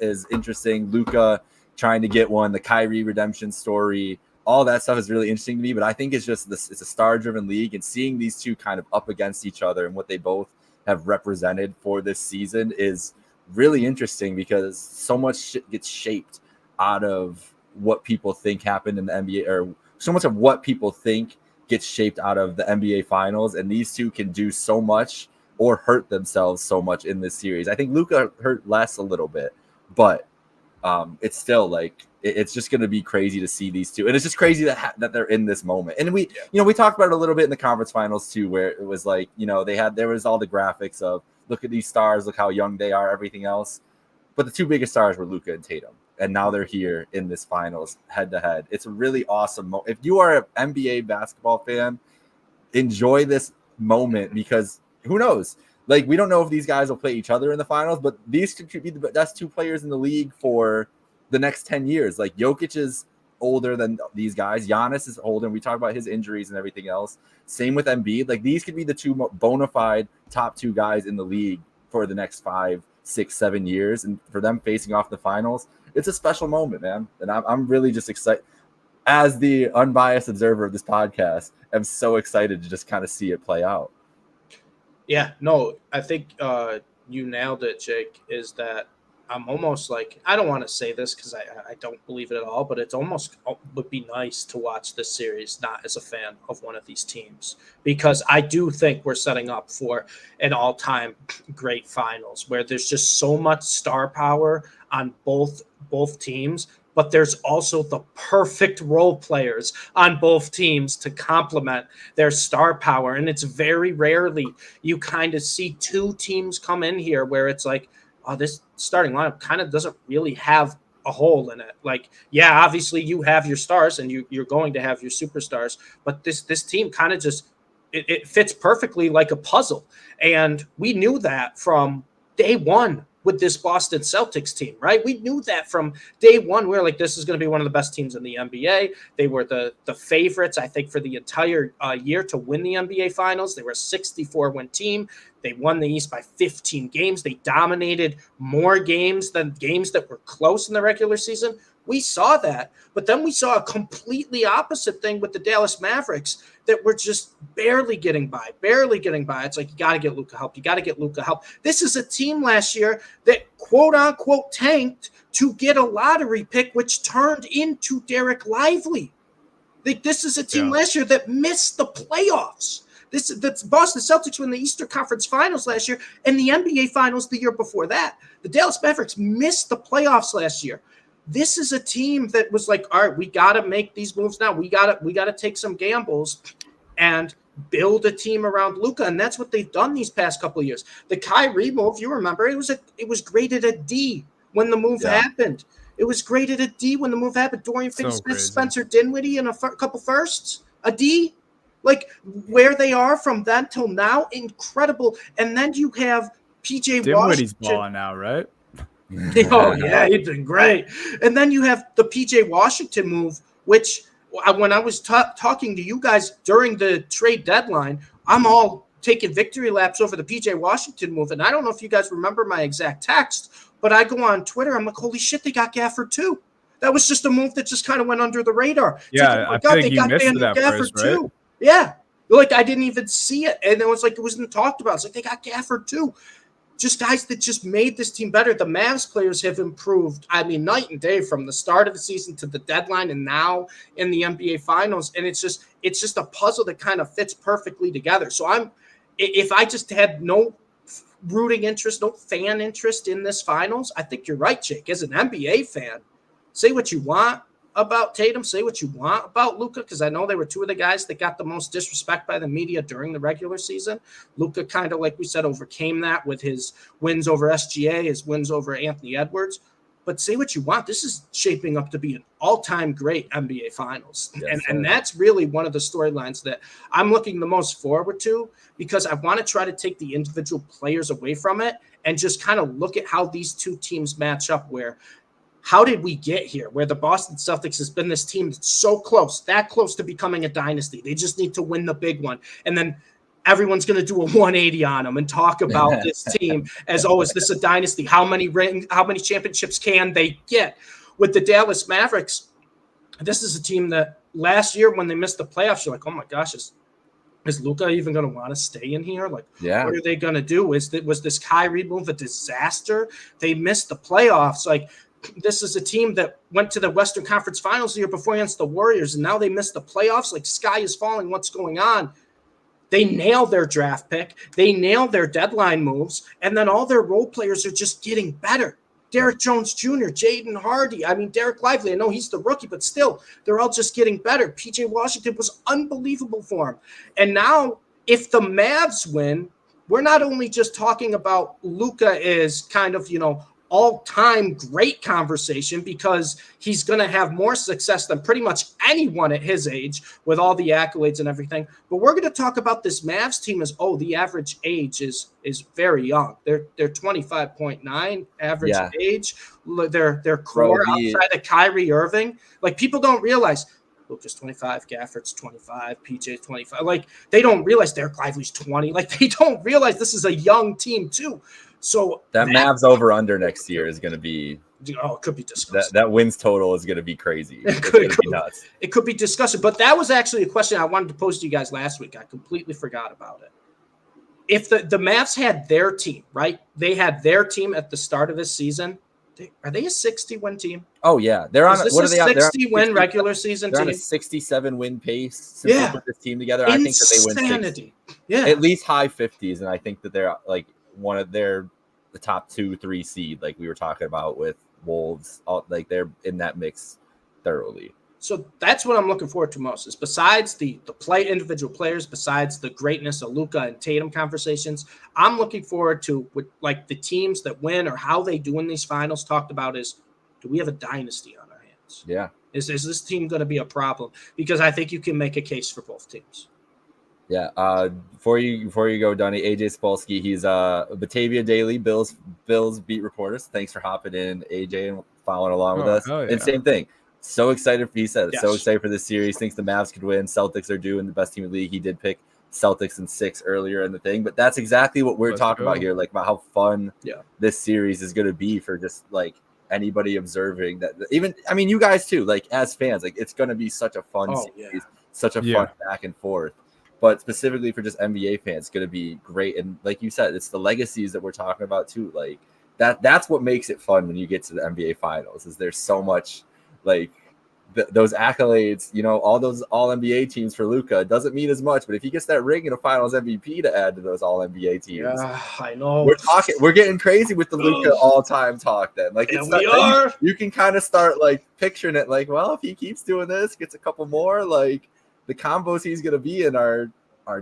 is interesting. Luka trying to get one, the Kyrie redemption story, all that stuff is really interesting to me. But I think it's just this, it's a star-driven league, and seeing these two kind of up against each other and what they both have represented for this season is really interesting, because so much shit gets shaped out of what people think happened in the NBA, or so much of what people think gets shaped out of the NBA finals. And these two can do so much or hurt themselves so much in this series. I think Luka hurt less a little bit, but it's still like it's just going to be crazy to see these two. And it's just crazy that they're in this moment. And we talked about it a little bit in the conference finals too, where it was like, there was all the graphics of look at these stars, look how young they are, everything else. But the two biggest stars were Luka and Tatum. And now they're here in this finals head to head. It's a really awesome moment. If you are an NBA basketball fan, enjoy this moment, because who knows? Like, we don't know if these guys will play each other in the finals, but these could be the best two players in the league for the next 10 years. Like, Jokic is older than these guys. Giannis is older, and we talk about his injuries and everything else. Same with Embiid. Like, these could be the two bona fide top two guys in the league for the next 5, 6, 7 years. And for them facing off the finals, it's a special moment, man. And I'm really just excited. As the unbiased observer of this podcast, I'm so excited to just kind of see it play out. Yeah, no, I think you nailed it, Jake, is that I'm almost like, I don't want to say this because I don't believe it at all, but it's almost would be nice to watch this series not as a fan of one of these teams, because I do think we're setting up for an all-time great finals where there's just so much star power on both teams, but there's also the perfect role players on both teams to complement their star power. And it's very rarely you kind of see two teams come in here where it's like, oh, this starting lineup kind of doesn't really have a hole in it. Like, yeah, obviously you have your stars and you're going to have your superstars, but this team kind of just, it fits perfectly like a puzzle. And we knew that from day one with this Boston Celtics team, right? We knew that from day one. We were like, this is going to be one of the best teams in the NBA. They were the favorites, I think, for the entire year to win the NBA Finals. They were a 64-win team. They won the East by 15 games. They dominated more games than games that were close in the regular season. We saw that. But then we saw a completely opposite thing with the Dallas Mavericks that were just barely getting by. It's like, you got to get Luka help. This is a team last year that, quote unquote, tanked to get a lottery pick, which turned into Derek Lively. Like, this is a team last year that missed the playoffs. The Boston Celtics won the Eastern Conference Finals last year and the NBA Finals the year before that. The Dallas Mavericks missed the playoffs last year. This is a team that was like, all right, we got to make these moves now. We got to take some gambles and build a team around Luka, and that's what they've done these past couple of years. The Kyrie move, you remember, it was graded a D when the move happened. It was graded a D when the move happened. Dorian Finney-Smith, Spencer Dinwiddie, and a couple firsts, a D. Like, where they are from then till now, incredible. And then you have PJ Dinwiddie's Washington. balling now, right? Oh, yeah, he's been great. And then you have the PJ Washington move, which when I was talking to you guys during the trade deadline, I'm all taking victory laps over the PJ Washington move. And I don't know if you guys remember my exact text, but I go on Twitter. I'm like, holy shit, they got Gafford too. That was just a move that just kind of went under the radar. It's Yeah, like, oh my God, they got Daniel Gafford too. Right? Yeah. Like, I didn't even see it. And it was like, it wasn't talked about. It's like, they got Gafford too. Just guys that just made this team better. The Mavs players have improved, I mean, night and day from the start of the season to the deadline and now in the NBA Finals. And it's just a puzzle that kind of fits perfectly together. So if I just had no rooting interest, no fan interest in this Finals, I think you're right, Jake. As an NBA fan, say what you want about Tatum, say what you want about Luka, because I know they were two of the guys that got the most disrespect by the media during the regular season. Luka kind of, like we said, overcame that with his wins over SGA, his wins over Anthony Edwards. But say what you want, this is shaping up to be an all-time great NBA Finals. Yes, and that's really one of the storylines that I'm looking the most forward to, because I want to try to take the individual players away from it and just kind of look at how these two teams match up, where how did we get here? Where the Boston Celtics has been this team that's so close, that close to becoming a dynasty. They just need to win the big one. And then everyone's going to do a 180 on them and talk about this team as, oh, is this a dynasty? How many championships can they get? With the Dallas Mavericks, this is a team that last year when they missed the playoffs, you're like, oh my gosh, is Luka even going to want to stay in here? Like, what are they going to do? Was this Kyrie move a disaster? They missed the playoffs. Like, this is a team that went to the Western Conference Finals the year before against the Warriors, and now they missed the playoffs. Like, sky is falling. What's going on? They nailed their draft pick. They nailed their deadline moves, and then all their role players are just getting better. Derek Jones Jr., Jaden Hardy. I mean, Derek Lively. I know he's the rookie, but still, they're all just getting better. PJ Washington was unbelievable for him. And now, if the Mavs win, we're not only just talking about Luka is kind of, all-time great conversation because he's going to have more success than pretty much anyone at his age with all the accolades and everything. But we're going to talk about this Mavs team as, the average age is very young. They're 25.9 average age. Their core outside of Kyrie Irving. Like, people don't realize Luka's 25, Gafford's 25, PJ's 25. Like, they don't realize Derek Lively's 20. Like, they don't realize this is a young team too. So that Mavs over under next year is going to be. Oh, it could be disgusting. That wins total is going to be crazy. It's going to be nuts. It could be disgusting. But that was actually a question I wanted to pose to you guys last week. I completely forgot about it. If the Mavs had their team, right? They had their team at the start of this season. Are they a 60-win team? Oh yeah, they're on. What are they? 60-win regular season they're team. On a 67-win pace since they put this team together. I think that they win 60. Yeah, at least high 50s, and I think that they're like the top 2-3 seed, like we were talking about with Wolves. Like they're in that mix thoroughly. So that's what I'm looking forward to most. Is besides the individual players, besides the greatness of Luka and Tatum conversations, I'm looking forward to like the teams that win or how they do in these finals. Talked about is, do we have a dynasty on our hands? Yeah. Is this team going to be a problem? Because I think you can make a case for both teams. Yeah. Before you go, Donnie, AJ Spolsky, he's Batavia Daily, Bills beat reporters. Thanks for hopping in, AJ, and following along with us. Yeah. And same thing. So excited so excited for this series. Thinks the Mavs could win. Celtics are due in the best team in the league. He did pick Celtics in 6 earlier in the thing, but that's exactly what we're talking about here, like about how fun this series is going to be for just like anybody observing that. Even, I mean, you guys too, like as fans, like it's going to be such a fun series, such a fun back and forth. But specifically for just NBA fans, it's going to be great. And like you said, it's the legacies that we're talking about too. Like that's what makes it fun when you get to the NBA finals, is there's so much like those accolades, all those all NBA teams for Luka doesn't mean as much, but if he gets that ring in a finals MVP to add to those all NBA teams, I know we're getting crazy with the Luka all time talk then. Like you can kind of start like picturing it like, well, if he keeps doing this, gets a couple more, like the combos he's going to be in are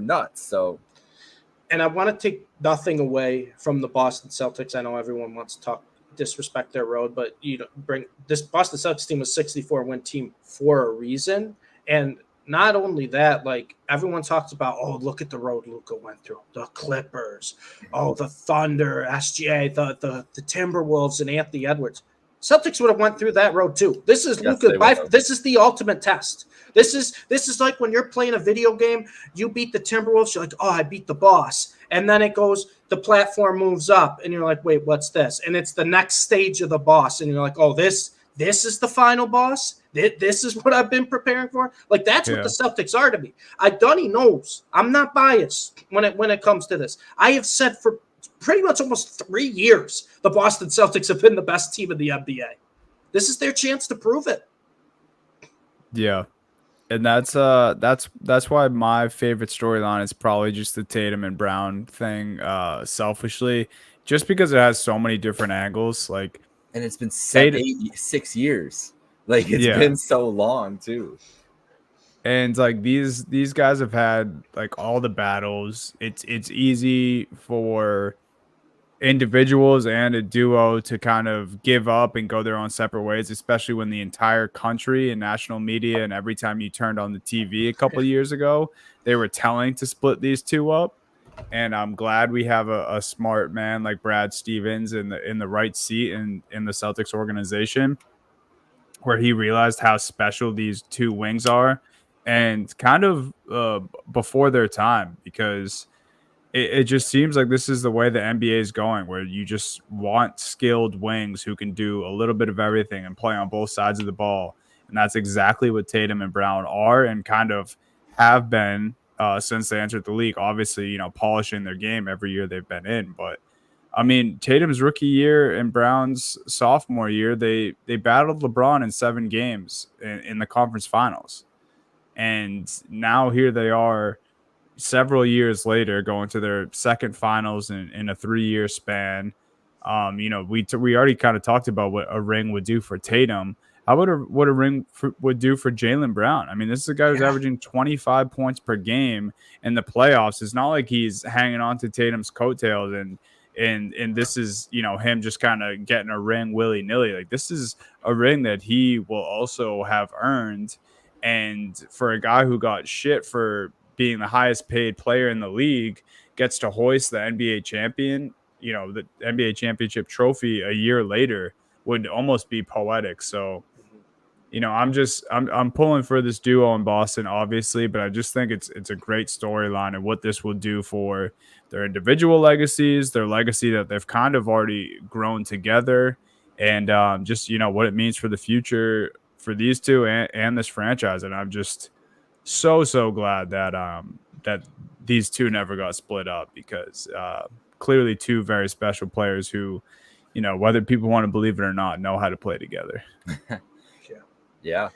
nuts. So, and I want to take nothing away from the Boston Celtics. I know everyone wants to disrespect their road, but bring this Boston Celtics team was 64-win team for a reason. And not only that, like everyone talks about, look at the road Luka went through, the Clippers, the Thunder, SGA, the Timberwolves, and Anthony Edwards. Celtics would have went through that road too. This is Luka. This is the ultimate test. This is like when you're playing a video game, you beat the Timberwolves, you're like, I beat the boss. And then it goes, the platform moves up, and you're like, wait, what's this? And it's the next stage of the boss, and you're like, this is the final boss? This is what I've been preparing for? Like, that's what the Celtics are to me. Dunny knows. I'm not biased when it comes to this. I have said for pretty much almost 3 years, the Boston Celtics have been the best team in the NBA. This is their chance to prove it. Yeah. And that's why my favorite storyline is probably just the Tatum and Brown thing, selfishly, just because it has so many different angles. Like, and it's been 6 years. Like it's been so long too. And like these guys have had like all the battles. It's easy for individuals and a duo to kind of give up and go their own separate ways, especially when the entire country and national media and every time you turned on the TV a couple of years ago, they were telling to split these two up. And I'm glad we have a smart man like Brad Stevens in the right seat in the Celtics organization, where he realized how special these two wings are, and kind of before their time, because it just seems like this is the way the NBA is going, where you just want skilled wings who can do a little bit of everything and play on both sides of the ball. And that's exactly what Tatum and Brown are and kind of have been since they entered the league. Obviously, polishing their game every year they've been in. But, I mean, Tatum's rookie year and Brown's sophomore year, they battled LeBron in 7 games in the conference finals. And now here they are, several years later, going to their second finals in a 3-year span. We already kind of talked about what a ring would do for Tatum. How about what a ring would do for Jaylen Brown? I mean, this is a guy who's averaging 25 points per game in the playoffs. It's not like he's hanging on to Tatum's coattails and this is, him just kind of getting a ring willy-nilly. Like, this is a ring that he will also have earned. And for a guy who got shit for being the highest paid player in the league, gets to hoist the NBA the NBA championship trophy a year later would almost be poetic. So, I'm pulling for this duo in Boston, obviously, but I just think it's a great storyline and what this will do for their individual legacies, their legacy that they've kind of already grown together, and just what it means for the future for these two and this franchise. And I'm just so glad that these two never got split up, because clearly two very special players who, whether people want to believe it or not, know how to play together. Yeah.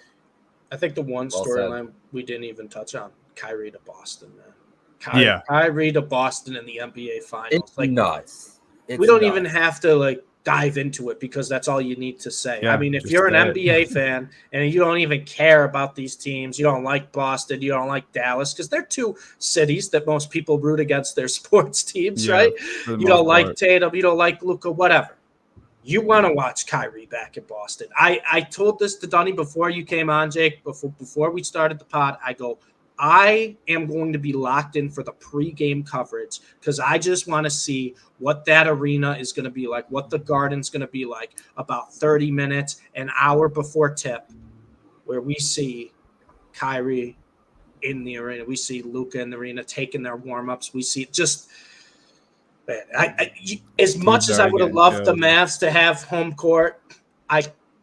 I think the one Well storyline we didn't even touch on, Kyrie to Boston, man. Kyrie to Boston in the NBA Finals. It's nuts. We don't even have to dive into it, because that's all you need to say. Yeah, I mean, if you're an NBA fan and you don't even care about these teams, you don't like Boston, you don't like Dallas, because they're two cities that most people root against their sports teams, right? You don't like Tatum, you don't like Luka, whatever. You want to watch Kyrie back in Boston. I told this to Dunny before you came on, Jake, before we started the pod. I go, I am going to be locked in for the pregame coverage, because I just want to see what that arena is going to be like, what the Garden's going to be like about 30 minutes, an hour before tip, where we see Kyrie in the arena. We see Luka in the arena taking their warm-ups. We see just – as much as I would have loved the Mavs to have home court,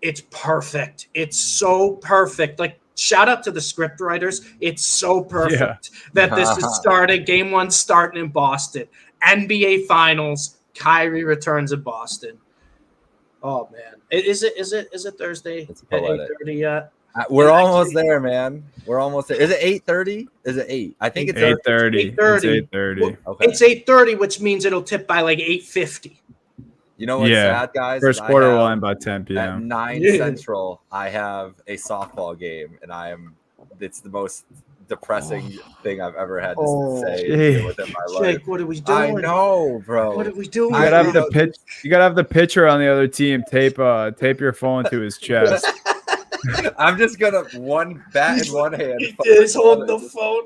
it's perfect. It's so perfect. Shout out to the script writers. It's so perfect that this is starting. Game 1 starting in Boston. NBA Finals. Kyrie returns in Boston. Oh man, is it Thursday at 8:30 yet? We're almost there, man. We're almost there. Is it 8:30? Is it 8? I think it's 8:30. 8:30. Okay. It's 8:30, which means it'll tip by 8:50. You know what's sad, guys? First quarter will end by 10 p.m. At 9 Central, I have a softball game, and it's the most depressing thing I've ever had to say within my life. Jake, what are we doing? I know, bro. What are we doing? You gotta have the pitcher on the other team tape your phone to his chest. I'm just gonna one bat in one hand. Just hold the phone.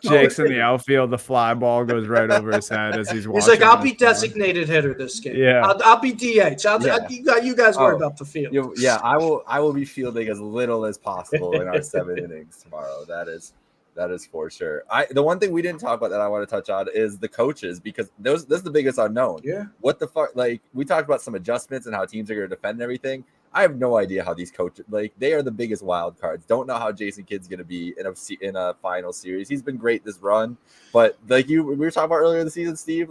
Jake's in the outfield. The fly ball goes right over his head as he's watching. He's like, "I'll be designated hitter this game. Yeah, I'll be DH. You guys worry about the field." I will be fielding as little as possible in our 7 innings tomorrow. That is for sure. The one thing we didn't talk about that I want to touch on is the coaches, because this is the biggest unknown. Yeah. What the fuck? We talked about some adjustments and how teams are going to defend and everything. I have no idea how these coaches, they are the biggest wild cards. Don't know how Jason Kidd's going to be in a final series. He's been great this run, but we were talking about earlier in the season, Steve,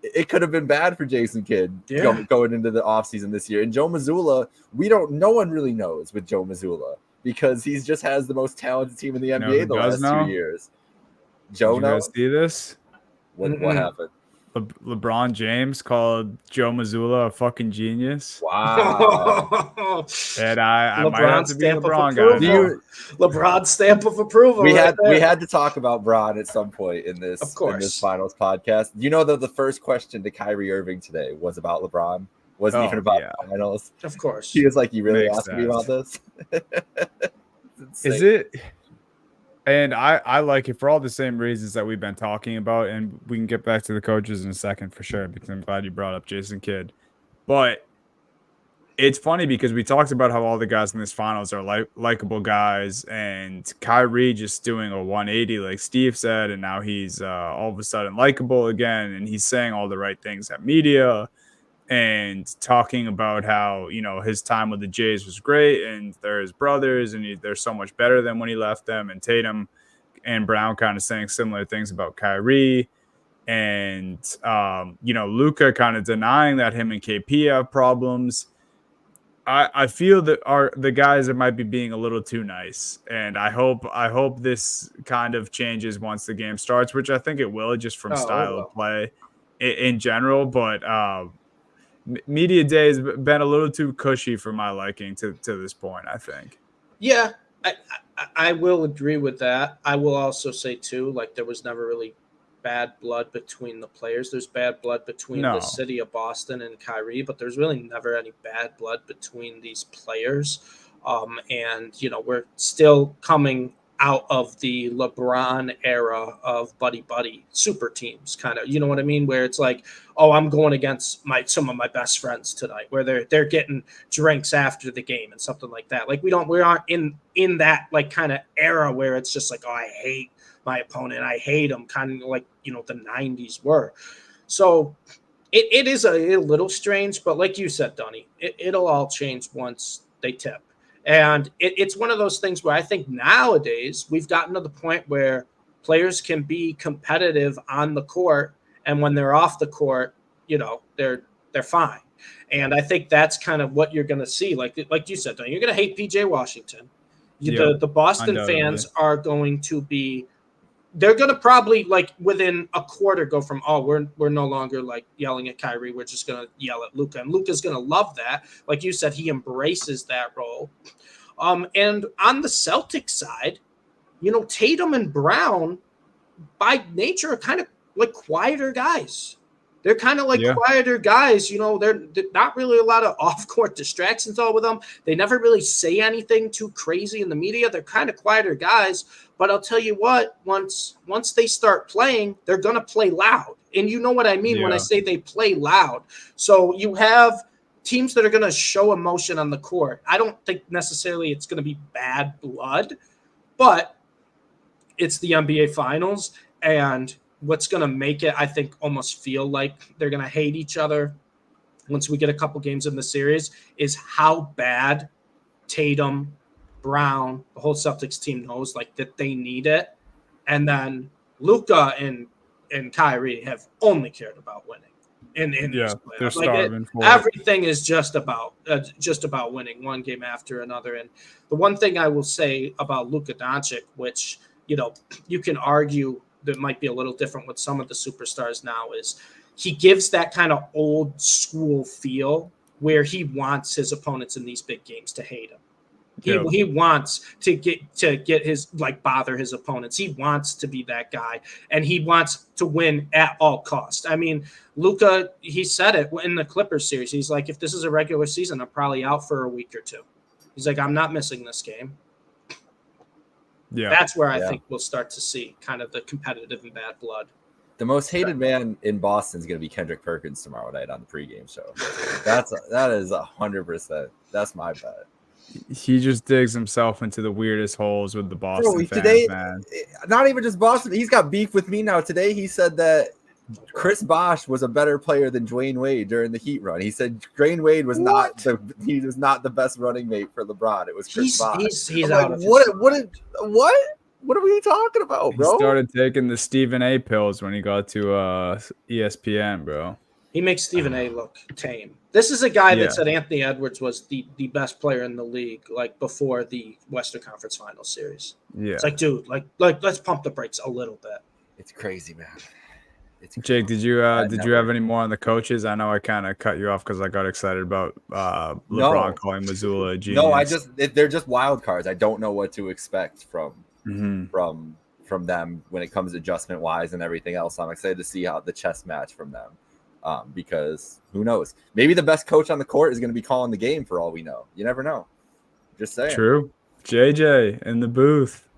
it could have been bad for Jason Kidd going into the offseason this year. And Joe Mazzulla, no one really knows with Joe Mazzulla, because he just has the most talented team in the NBA the last 2 years. Joe, did you guys see this? What happened? LeBron James called Joe Mazzulla a fucking genius. Wow. And I might have to be LeBron guy. LeBron stamp of approval. We had to talk about Bron at some point in this finals podcast. You know that the first question to Kyrie Irving today was about LeBron. Wasn't even about the finals. Of course. He was like, "You really asked me about this?" Is it? And I like it for all the same reasons that we've been talking about, and we can get back to the coaches in a second for sure, because I'm glad you brought up Jason Kidd. But it's funny because we talked about how all the guys in this finals are likable guys, and Kyrie just doing a 180 like Steve said, and now he's all of a sudden likable again, and he's saying all the right things at media and talking about how, his time with the Jays was great and they're his brothers and they're so much better than when he left them. And Tatum and Brown kind of saying similar things about Kyrie. And, Luka kind of denying that him and KP have problems. I feel that the guys that might be being a little too nice. And I hope this kind of changes once the game starts, which I think it will, just from style of play. in general, but media day has been a little too cushy for my liking to this point, I think. Yeah, I will agree with that. I will also say too, like there was never really bad blood between the players. There's bad blood between the No. city of Boston and Kyrie, but there's really never any bad blood between these players. And we're still coming out of the LeBron era of buddy super teams, kind of. You know what I mean? Where it's like, oh, I'm going against some of my best friends tonight, where they're getting drinks after the game and something like that. Like we aren't in that like kind of era where it's just like, oh, I hate my opponent, I hate him, kind of like the 90s were. So it is a little strange, but like you said, Donnie, it'll all change once they tip. And it's one of those things where I think nowadays we've gotten to the point where players can be competitive on the court, and when they're off the court, they're fine. And I think that's kind of what you're going to see. Like you said, Donnie, you're going to hate PJ Washington. The Boston fans are going to be. They're going to probably like within a quarter go from, oh, we're no longer like yelling at Kyrie. We're just going to yell at Luka. And Luka's going to love that. Like you said, he embraces that role. And on the Celtics side, Tatum and Brown by nature are kind of like quieter guys. They're kind of like quieter guys. They're not really a lot of off-court distractions all with them. They never really say anything too crazy in the media. They're kind of quieter guys. But I'll tell you what, once they start playing, they're going to play loud. And you know what I mean when I say they play loud. So you have teams that are going to show emotion on the court. I don't think necessarily it's going to be bad blood, but it's the NBA Finals, and what's going to make it, I think, almost feel like they're going to hate each other once we get a couple games in the series is how bad Tatum, Brown, the whole Celtics team knows like that they need it. And then Luka and Kyrie have only cared about winning. They're starving for everything is just about winning one game after another. And the one thing I will say about Luka Doncic, which you can argue that might be a little different with some of the superstars now, is he gives that kind of old school feel where he wants his opponents in these big games to hate him. He wants to get his bother his opponents. He wants to be that guy, and he wants to win at all costs. I mean, Luka, he said it in the Clippers series. He's like, if this is a regular season, I'm probably out for a week or two. He's like, I'm not missing this game. Yeah, that's where I think we'll start to see kind of the competitive and bad blood. The most hated man in Boston is going to be Kendrick Perkins tomorrow night on the pregame show. That is 100%. That's my bet. He just digs himself into the weirdest holes with the Boston fans, man. Not even just Boston. He's got beef with me now. Today he said that Chris Bosh was a better player than Dwayne Wade during the Heat run. He said Dwayne Wade was not the best running mate for LeBron. It was Chris Bosh. He's out of what are we talking about, bro? He started taking the Stephen A pills when he got to ESPN, bro. He makes Stephen A look tame. This is a guy that said Anthony Edwards was the best player in the league, like before the Western Conference Finals series. Yeah, it's like, dude, like let's pump the brakes a little bit. It's crazy, man. Jake, did you have any more on the coaches? I know I kind of cut you off because I got excited about LeBron calling Missoula a genius. No, they're just wild cards. I don't know what to expect from them when it comes adjustment wise and everything else. I'm excited to see how the chess match from them. Because who knows? Maybe the best coach on the court is going to be calling the game for all we know. You never know. Just saying. True. JJ in the booth.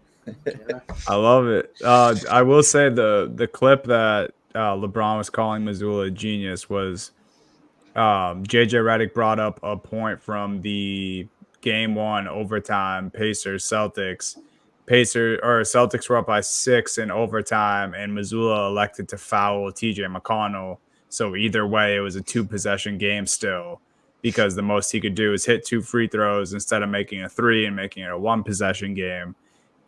I love it. I will say the clip that LeBron was calling Missoula a genius was JJ Redick brought up a point from the game 1 overtime Pacers Celtics. Celtics were up by 6 in overtime, and Missoula elected to foul TJ McConnell. So either way, it was a 2-possession game still, because the most he could do is hit 2 free throws instead of making a 3 and making it a 1-possession game.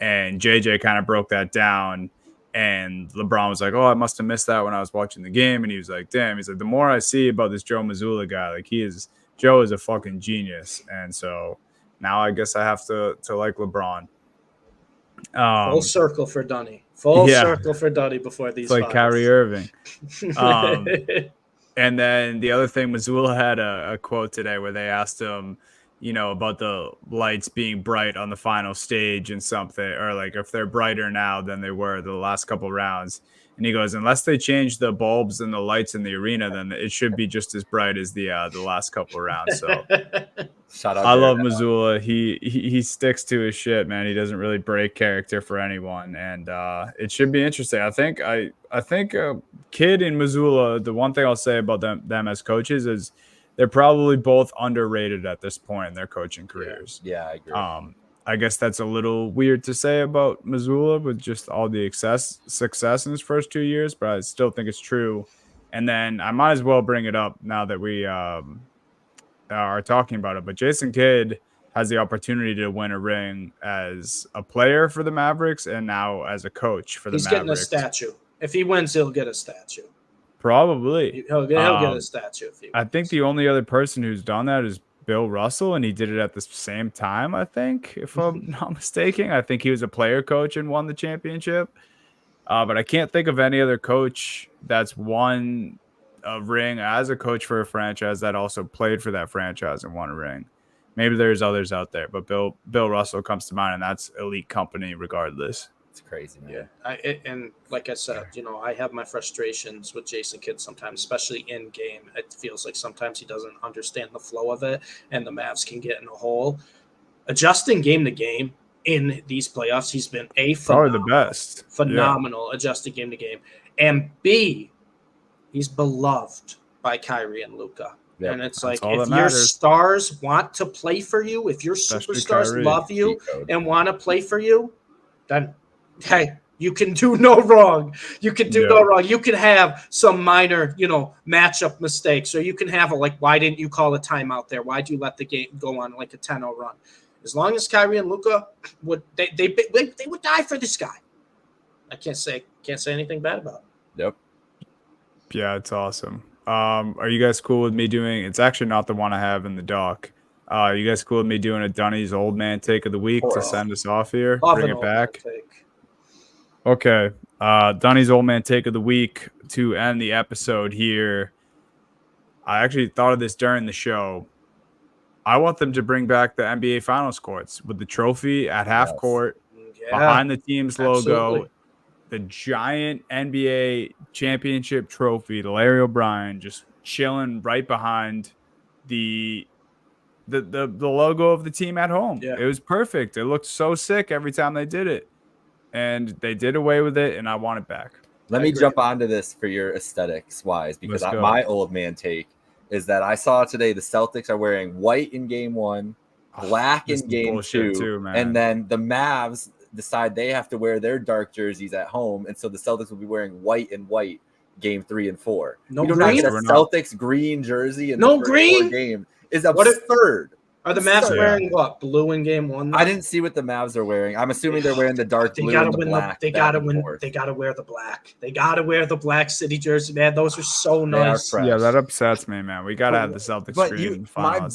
And JJ kind of broke that down. And LeBron was like, oh, I must have missed that when I was watching the game. And he was like, damn. He's like, the more I see about this Joe Mazzulla guy, like Joe is a fucking genius. And so now I guess I have to like LeBron. Full circle for Dunny. Full yeah. circle for Dunny before these. It's like Kyrie Irving. And then the other thing, Missoula had a quote today where they asked him, about the lights being bright on the final stage and something, or like if they're brighter now than they were the last couple rounds. And he goes, unless they change the bulbs and the lights in the arena, then it should be just as bright as the last couple rounds. So Shout out. I love Missoula. He sticks to his shit, man. He doesn't really break character for anyone, and it should be interesting. I think Kid in Missoula. The one thing I'll say about them as coaches is they're probably both underrated at this point in their coaching careers. Yeah, I agree. I guess that's a little weird to say about Missoula with just all the success in his first 2 years, but I still think it's true. And then I might as well bring it up now that we are talking about it. But Jason Kidd has the opportunity to win a ring as a player for the Mavericks and now as a coach for the Mavericks. He's getting a statue. If he wins, he'll get a statue. Probably. He'll get a statue if he wins. I think the only other person who's done that is Bill Russell, and he did it at the same time, I think, if I'm not mistaken. I think he was a player coach and won the championship. But I can't think of any other coach that's won a ring as a coach for a franchise that also played for that franchise and won a ring. Maybe there's others out there, but Bill Russell comes to mind, and that's elite company regardless. It's crazy, man. Yeah, and like I said, I have my frustrations with Jason Kidd sometimes, especially in game. It feels like sometimes he doesn't understand the flow of it, and the Mavs can get in a hole. Adjusting game to game in these playoffs, he's been probably the best. Phenomenal adjusting game to game. And B, he's beloved by Kyrie and Luka. Yep. And it's like, if your stars want to play for you, if your superstars love you and want to play for you, then hey, you can do no wrong. You can do no wrong. You can have some minor, matchup mistakes, or you can have why didn't you call a timeout there? Why'd you let the game go on like a 10-0 run? As long as Kyrie and Luka would die for this guy. I can't say anything bad about it. Yep. Yeah, it's awesome. Are you guys cool with me doing? It's actually not the one I have in the doc. You guys cool with me doing a Dunny's old man take of the week to send us off here? Bring it back. Okay. Dunny's old man take of the week to end the episode here. I actually thought of this during the show. I want them to bring back the NBA Finals courts with the trophy at half court behind the team's logo, the giant NBA championship trophy, the Larry O'Brien just chilling right behind the logo of the team at home. Yeah. It was perfect. It looked so sick every time they did it. And they did away with it, and I want it back. Let me jump onto this for your aesthetics wise, because my old man take is that I saw today the Celtics are wearing white in game 1, black in game 2, too, and then the Mavs decide they have to wear their dark jerseys at home, and so the Celtics will be wearing white and white game 3 and 4. No green? Get a Celtics green jersey in the green game is absurd. Are the Mavs wearing what? Blue in game 1? Though? I didn't see what the Mavs are wearing. I'm assuming they're wearing the dark blue and the black. They gotta win. They gotta wear the black. They gotta wear the black city jersey, man. Those are so nice. Yeah, that upsets me, man. We gotta have the Celtics green in the final.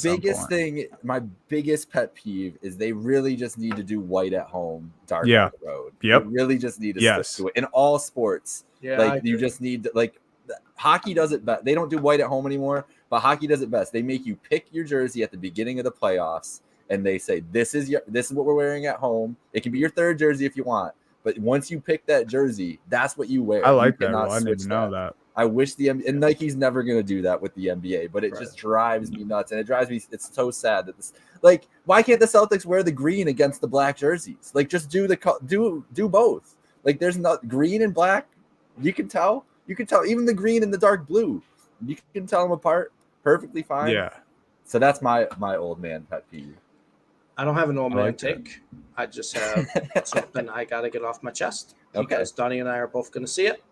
My biggest pet peeve is they really just need to do white at home, dark on the road. Yep. They really just need to stick to it in all sports. Yeah, you just need to, hockey does it best. They don't do white at home anymore, but hockey does it best. They make you pick your jersey at the beginning of the playoffs, and they say, this is what we're wearing at home. It can be your third jersey if you want, but once you pick that jersey, that's what you wear. I like that. I didn't even know that. I wish and Nike's never going to do that with the NBA, but it just drives me nuts, and it drives me. It's so sad that this, why can't the Celtics wear the green against the black jerseys? Just do do both. There's not green and black. You can tell even the green and the dark blue. You can tell them apart perfectly fine. Yeah. So that's my old man pet peeve. I don't have an old man take. I just have something I got to get off my chest. Because Donnie and I are both going to see it.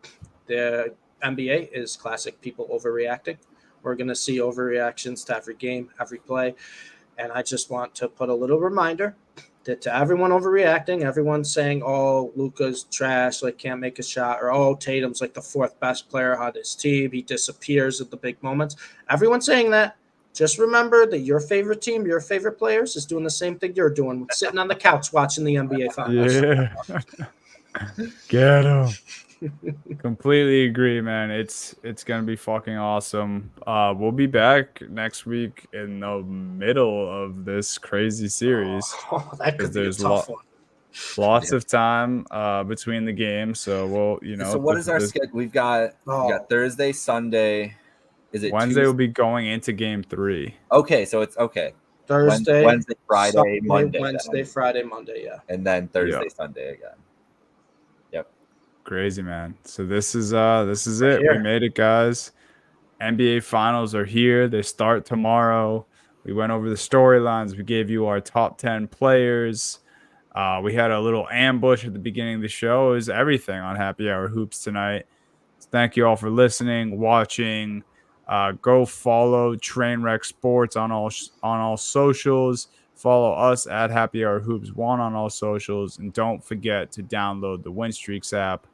The NBA is classic people overreacting. We're going to see overreactions to every game, every play. And I just want to put a little reminder that to everyone overreacting, everyone's saying, oh, Luka's trash, can't make a shot, or oh, Tatum's the 4th best player on his team. He disappears at the big moments. Everyone's saying that. Just remember that your favorite team, your favorite players, is doing the same thing you're doing, sitting on the couch watching the NBA Finals. Yeah. Get him. Completely agree, man. It's gonna be fucking awesome. We'll be back next week in the middle of this crazy series. Oh, that could be a there's tough one. Lots of time between the games, so we'll So what is our schedule? We've got Thursday, Sunday. Is it Wednesday? Tuesday? Will be going into game 3. Okay, so it's okay. Thursday, Wednesday, Friday, Sunday, Monday. Wednesday, Friday, Monday, yeah. And then Thursday, Yep. Sunday again. Yep. Crazy, man. So this is it. Here. We made it, guys. NBA finals are here. They start tomorrow. We went over the storylines. We gave you our top 10 players. We had a little ambush at the beginning of the show. It was everything on Happy Hour Hoops tonight. So thank you all for listening, watching. Go follow Trainwreck Sports on all socials. Follow us at Happy Hour Hoops 1 on all socials, and don't forget to download the WinStreakz app.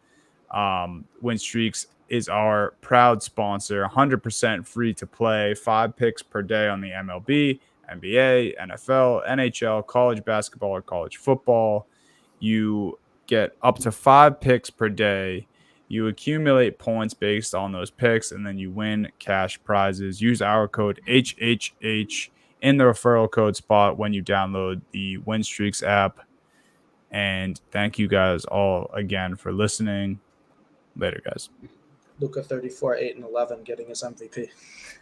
WinStreakz is our proud sponsor. 100% free to play. 5 picks per day on the MLB, NBA, NFL, NHL, college basketball, or college football. You get up to 5 picks per day. You accumulate points based on those picks, and then you win cash prizes. Use our code HHH in the referral code spot when you download the WinStreakz app. And thank you guys all again for listening. Later, guys. Luka 34, 8, and 11 getting his MVP.